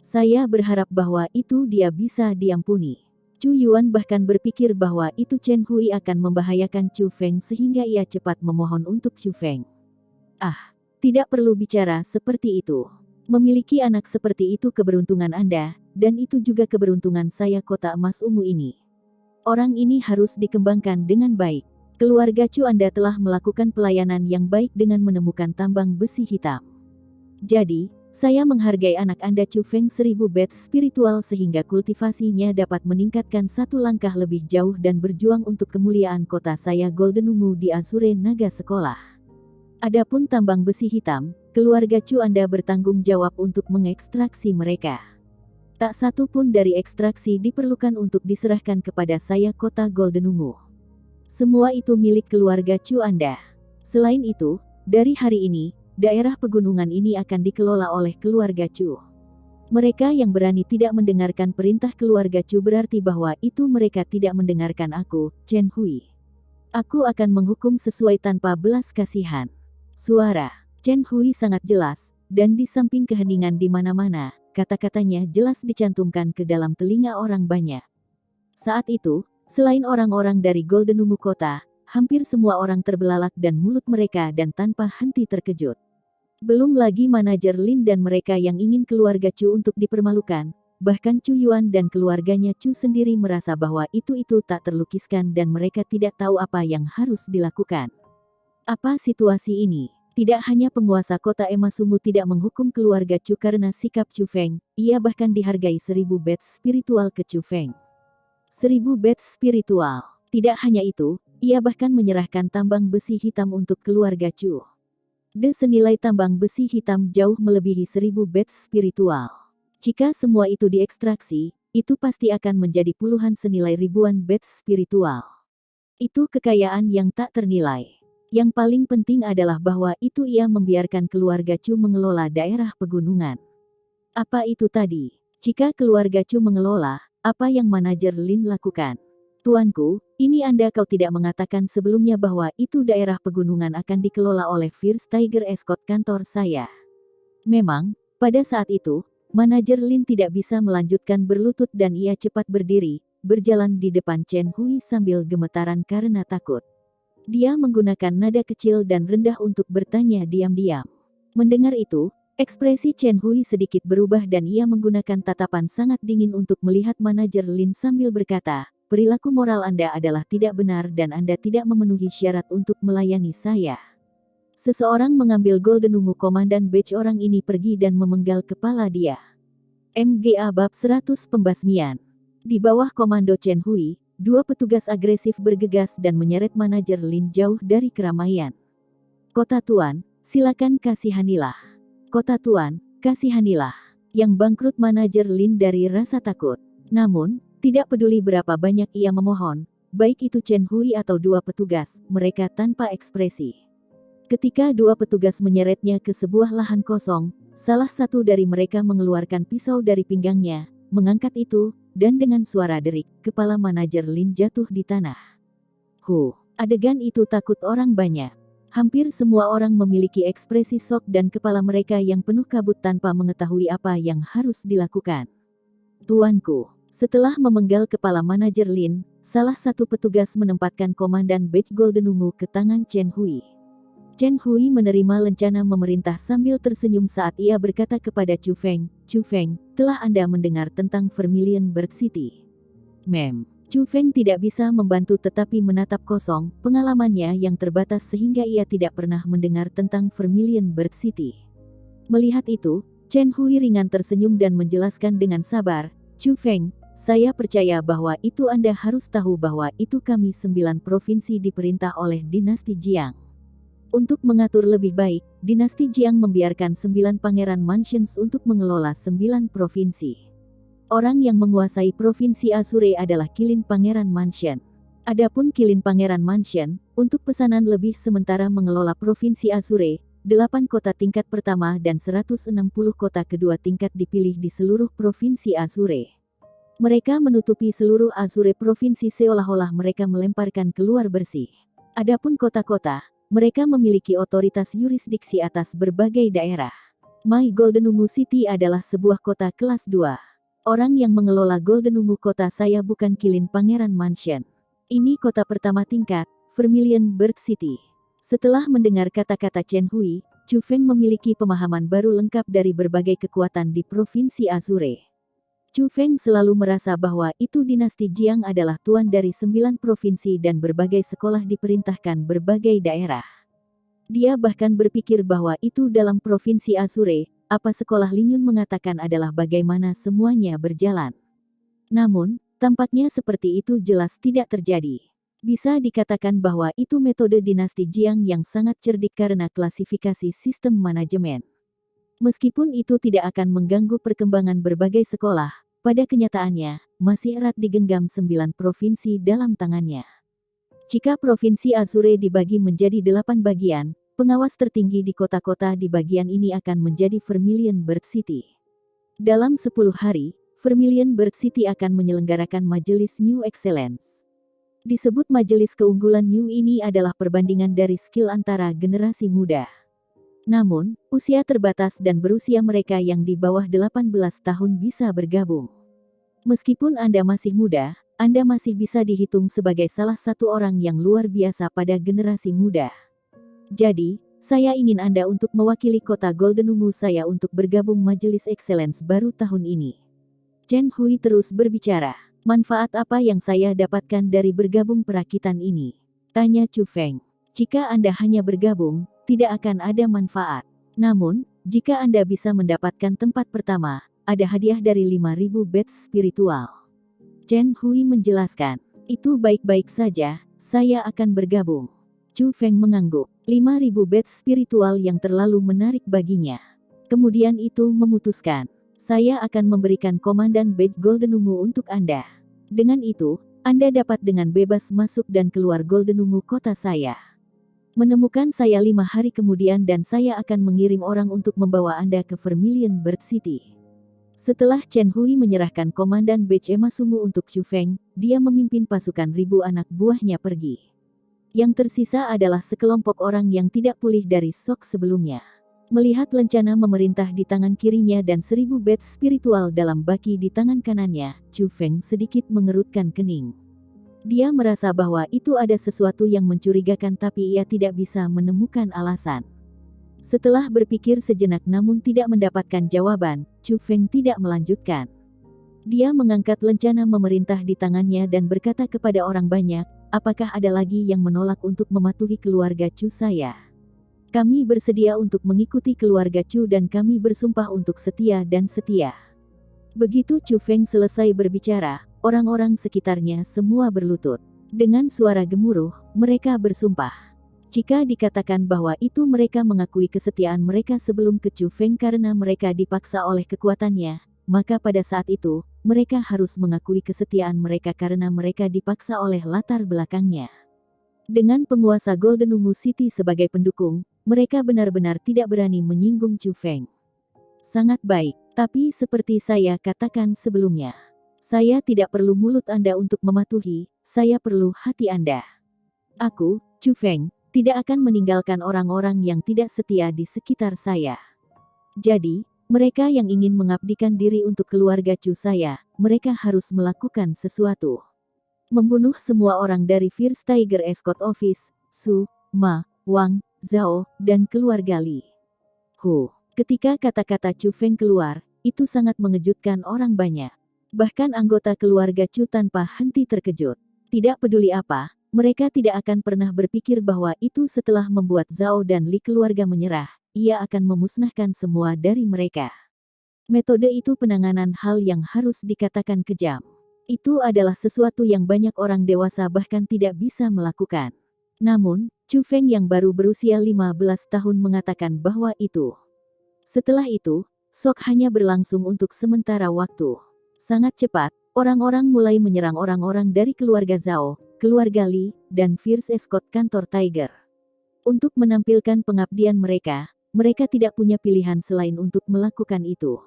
Speaker 1: Saya berharap bahwa itu dia bisa diampuni. Chu Yuan bahkan berpikir bahwa itu Chen Hui akan membahayakan Chu Feng sehingga ia cepat memohon untuk Chu Feng. Ah, tidak perlu bicara seperti itu. Memiliki anak seperti itu keberuntungan Anda, dan itu juga keberuntungan saya kota emas ungu ini. Orang ini harus dikembangkan dengan baik. Keluarga Chu Anda telah melakukan pelayanan yang baik dengan menemukan tambang besi hitam. Jadi, saya menghargai anak Anda Chu Feng 1000 bats spiritual sehingga kultivasinya dapat meningkatkan satu langkah lebih jauh dan berjuang untuk kemuliaan kota saya Golden Ungu di Azure Naga Sekolah. Adapun tambang besi hitam, keluarga Chu Anda bertanggung jawab untuk mengekstraksi mereka. Tak satu pun dari ekstraksi diperlukan untuk diserahkan kepada saya kota Golden Ungu. Semua itu milik keluarga Chu Anda. Selain itu, dari hari ini, daerah pegunungan ini akan dikelola oleh keluarga Chu. Mereka yang berani tidak mendengarkan perintah keluarga Chu berarti bahwa itu mereka tidak mendengarkan aku, Chen Hui. Aku akan menghukum sesuai tanpa belas kasihan. Suara Chen Hui sangat jelas, dan di samping keheningan di mana-mana, kata-katanya jelas dicantumkan ke dalam telinga orang banyak. Saat itu, selain orang-orang dari Golden Ungu Kota, hampir semua orang terbelalak dan mulut mereka dan tanpa henti terkejut. Belum lagi manajer Lin dan mereka yang ingin keluarga Chu untuk dipermalukan, bahkan Chu Yuan dan keluarganya Chu sendiri merasa bahwa itu tak terlukiskan dan mereka tidak tahu apa yang harus dilakukan. Apa situasi ini? Tidak hanya penguasa kota emas ungu tidak menghukum keluarga Chu karena sikap Chu Feng, ia bahkan dihargai 1000 bats spiritual ke Chu Feng. 1000 bats spiritual. Tidak hanya itu, ia bahkan menyerahkan tambang besi hitam untuk keluarga Chu. Senilai tambang besi hitam jauh melebihi 1000 bats spiritual. Jika semua itu diekstraksi, itu pasti akan menjadi puluhan senilai ribuan bats spiritual. Itu kekayaan yang tak ternilai. Yang paling penting adalah bahwa itu ia membiarkan keluarga Chu mengelola daerah pegunungan. Apa itu tadi? Jika keluarga Chu mengelola, apa yang manajer Lin lakukan? Tuanku, ini kau tidak mengatakan sebelumnya bahwa itu daerah pegunungan akan dikelola oleh Fierce Tiger Escort kantor saya. Memang, pada saat itu, manajer Lin tidak bisa melanjutkan berlutut dan ia cepat berdiri, berjalan di depan Chen Hui sambil gemetaran karena takut. Dia menggunakan nada kecil dan rendah untuk bertanya diam-diam. Mendengar itu, ekspresi Chen Hui sedikit berubah dan ia menggunakan tatapan sangat dingin untuk melihat manajer Lin sambil berkata, perilaku moral Anda adalah tidak benar dan Anda tidak memenuhi syarat untuk melayani saya. Seseorang mengambil Golden Ungu Komandan Badge orang ini pergi dan memenggal kepala dia. MGA Bab 100 Pembasmian. Di bawah komando Chen Hui, 2 petugas agresif bergegas dan menyeret manajer Lin jauh dari keramaian. Kota Tuan, silakan kasihanilah. Kota Tuan, kasihanilah. Yang bangkrut manajer Lin dari rasa takut. Namun, tidak peduli berapa banyak ia memohon, baik itu Chen Hui atau 2 petugas, mereka tanpa ekspresi. Ketika 2 petugas menyeretnya ke sebuah lahan kosong, salah satu dari mereka mengeluarkan pisau dari pinggangnya, mengangkat itu, dan dengan suara derik, kepala manajer Lin jatuh di tanah. Adegan itu takut orang banyak. Hampir semua orang memiliki ekspresi shock dan kepala mereka yang penuh kabut tanpa mengetahui apa yang harus dilakukan. Tuanku, setelah memenggal kepala manajer Lin, salah satu petugas menempatkan komandan Badge Golden Ungu ke tangan Chen Hui. Chen Hui menerima lencana memerintah sambil tersenyum saat ia berkata kepada Chu Feng, "Chu Feng, telah Anda mendengar tentang Vermilion Bird City?" Chu Feng tidak bisa membantu tetapi menatap kosong, pengalamannya yang terbatas sehingga ia tidak pernah mendengar tentang Vermilion Bird City. Melihat itu, Chen Hui ringan tersenyum dan menjelaskan dengan sabar, "Chu Feng, saya percaya bahwa itu Anda harus tahu bahwa itu kami 9 provinsi diperintah oleh dinasti Jiang. Untuk mengatur lebih baik, dinasti Jiang membiarkan 9 pangeran mansions untuk mengelola 9 provinsi. Orang yang menguasai provinsi Azure adalah Kilin Pangeran Mansion. Adapun Kilin Pangeran Mansion, untuk pesanan lebih sementara mengelola provinsi Azure, 8 kota tingkat pertama dan 160 kota kedua tingkat dipilih di seluruh provinsi Azure. Mereka menutupi seluruh Azure provinsi seolah-olah mereka melemparkan keluar bersih. Adapun kota-kota, mereka memiliki otoritas yurisdiksi atas berbagai daerah. My Goldenungu City adalah sebuah kota kelas 2. Orang yang mengelola Goldenungu kota saya bukan Kilin Pangeran Mansion. Ini kota pertama tingkat, Vermilion Bird City. Setelah mendengar kata-kata Chen Hui, Chu Feng memiliki pemahaman baru lengkap dari berbagai kekuatan di Provinsi Azure. Chu Feng selalu merasa bahwa itu dinasti Jiang adalah tuan dari 9 provinsi dan berbagai sekolah diperintahkan berbagai daerah. Dia bahkan berpikir bahwa itu dalam Provinsi Azure, apa sekolah Lingyun mengatakan adalah bagaimana semuanya berjalan. Namun, tampaknya seperti itu jelas tidak terjadi. Bisa dikatakan bahwa itu metode dinasti Jiang yang sangat cerdik karena klasifikasi sistem manajemen. Meskipun itu tidak akan mengganggu perkembangan berbagai sekolah, pada kenyataannya, masih erat digenggam 9 provinsi dalam tangannya. Jika Provinsi Azure dibagi menjadi 8 bagian, pengawas tertinggi di kota-kota di bagian ini akan menjadi Vermilion Bird City. Dalam 10 hari, Vermilion Bird City akan menyelenggarakan Majelis New Excellence. Disebut Majelis Keunggulan New ini adalah perbandingan dari skill antara generasi muda. Namun, usia terbatas dan berusia mereka yang di bawah 18 tahun bisa bergabung. Meskipun Anda masih muda, Anda masih bisa dihitung sebagai salah satu orang yang luar biasa pada generasi muda. Jadi, saya ingin Anda untuk mewakili kota Goldenungu saya untuk bergabung Majelis Excellence baru tahun ini. Chen Hui terus berbicara. Manfaat apa yang saya dapatkan dari bergabung perakitan ini? Tanya Chu Feng. Jika Anda hanya bergabung, tidak akan ada manfaat. Namun, jika Anda bisa mendapatkan tempat pertama, ada hadiah dari 5.000 badge spiritual. Chen Hui menjelaskan, itu baik-baik saja, saya akan bergabung. Chu Feng mengangguk, 5.000 badge spiritual yang terlalu menarik baginya. Kemudian itu memutuskan, saya akan memberikan komandan badge Goldenungu untuk Anda. Dengan itu, Anda dapat dengan bebas masuk dan keluar Goldenungu kota saya. Menemukan saya 5 hari kemudian dan saya akan mengirim orang untuk membawa Anda ke Vermilion Bird City. Setelah Chen Hui menyerahkan komandan badge Emasungu untuk Chu Feng, dia memimpin pasukan ribu anak buahnya pergi. Yang tersisa adalah sekelompok orang yang tidak pulih dari shock sebelumnya. Melihat lencana memerintah di tangan kirinya dan 1.000 badge spiritual dalam baki di tangan kanannya, Chu Feng sedikit mengerutkan kening. Dia merasa bahwa itu ada sesuatu yang mencurigakan tapi ia tidak bisa menemukan alasan. Setelah berpikir sejenak namun tidak mendapatkan jawaban, Chu Feng tidak melanjutkan. Dia mengangkat lencana memerintah di tangannya dan berkata kepada orang banyak, apakah ada lagi yang menolak untuk mematuhi keluarga Chu saya? Kami bersedia untuk mengikuti keluarga Chu dan kami bersumpah untuk setia dan setia. Begitu Chu Feng selesai berbicara, orang-orang sekitarnya semua berlutut. Dengan suara gemuruh, mereka bersumpah. Jika dikatakan bahwa itu mereka mengakui kesetiaan mereka sebelum ke Chu Feng karena mereka dipaksa oleh kekuatannya, maka pada saat itu, mereka harus mengakui kesetiaan mereka karena mereka dipaksa oleh latar belakangnya. Dengan penguasa Goldenungu City sebagai pendukung, mereka benar-benar tidak berani menyinggung Chu Feng. Sangat baik, tapi seperti saya katakan sebelumnya, saya tidak perlu mulut Anda untuk mematuhi, saya perlu hati Anda. Aku, Chu Feng, tidak akan meninggalkan orang-orang yang tidak setia di sekitar saya. Jadi, mereka yang ingin mengabdikan diri untuk keluarga Chu saya, mereka harus melakukan sesuatu. Membunuh semua orang dari First Tiger Escort Office, Su, Ma, Wang, Zhao, dan keluarga Li. Ketika kata-kata Chu Feng keluar, itu sangat mengejutkan orang banyak. Bahkan anggota keluarga Chu tanpa henti terkejut. Tidak peduli apa, mereka tidak akan pernah berpikir bahwa itu setelah membuat Zhao dan Li keluarga menyerah, ia akan memusnahkan semua dari mereka. Metode itu penanganan hal yang harus dikatakan kejam. Itu adalah sesuatu yang banyak orang dewasa bahkan tidak bisa melakukan. Namun, Chu Feng yang baru berusia 15 tahun mengatakan bahwa itu. Setelah itu, shock hanya berlangsung untuk sementara waktu. Sangat cepat, orang-orang mulai menyerang orang-orang dari keluarga Zhao, keluarga Li, dan First Escort kantor Tiger. Untuk menampilkan pengabdian mereka, mereka tidak punya pilihan selain untuk melakukan itu.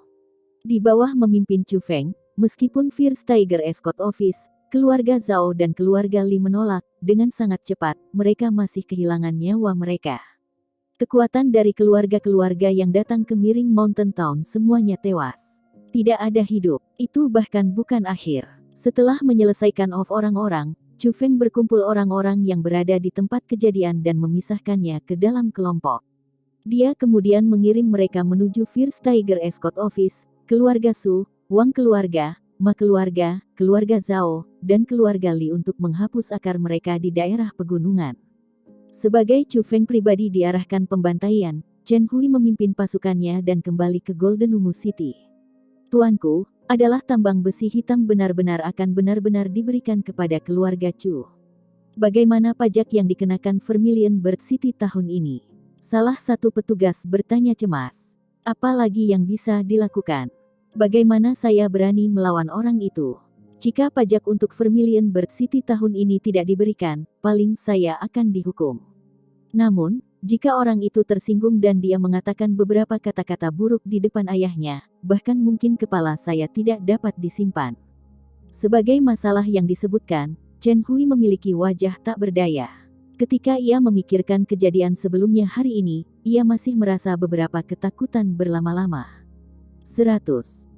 Speaker 1: Di bawah memimpin Chu Feng, meskipun First Tiger Escort Office, keluarga Zhao dan keluarga Li menolak, dengan sangat cepat, mereka masih kehilangan nyawa mereka. Kekuatan dari keluarga-keluarga yang datang ke Miring Mountain Town semuanya tewas. Tidak ada hidup. Itu bahkan bukan akhir. Setelah menyelesaikan off orang-orang, Chu Feng berkumpul orang-orang yang berada di tempat kejadian dan memisahkannya ke dalam kelompok. Dia kemudian mengirim mereka menuju First Tiger Escort Office, keluarga Su, Wang keluarga, Ma keluarga, keluarga Zhao, dan keluarga Li untuk menghapus akar mereka di daerah pegunungan. Sebagai Chu Feng pribadi diarahkan pembantaian, Chen Hui memimpin pasukannya dan kembali ke Golden Ungu City. Tuanku, adalah tambang besi hitam benar-benar akan benar-benar diberikan kepada keluarga Chu. Bagaimana pajak yang dikenakan Vermilion Bird City tahun ini? Salah satu petugas bertanya cemas. Apa lagi yang bisa dilakukan? Bagaimana saya berani melawan orang itu? Jika pajak untuk Vermilion Bird City tahun ini tidak diberikan, paling saya akan dihukum. Namun, jika orang itu tersinggung dan dia mengatakan beberapa kata-kata buruk di depan ayahnya, bahkan mungkin kepala saya tidak dapat disimpan. Sebagai masalah yang disebutkan, Chen Hui memiliki wajah tak berdaya. Ketika ia memikirkan kejadian sebelumnya hari ini, ia masih merasa beberapa ketakutan berlama-lama. 100.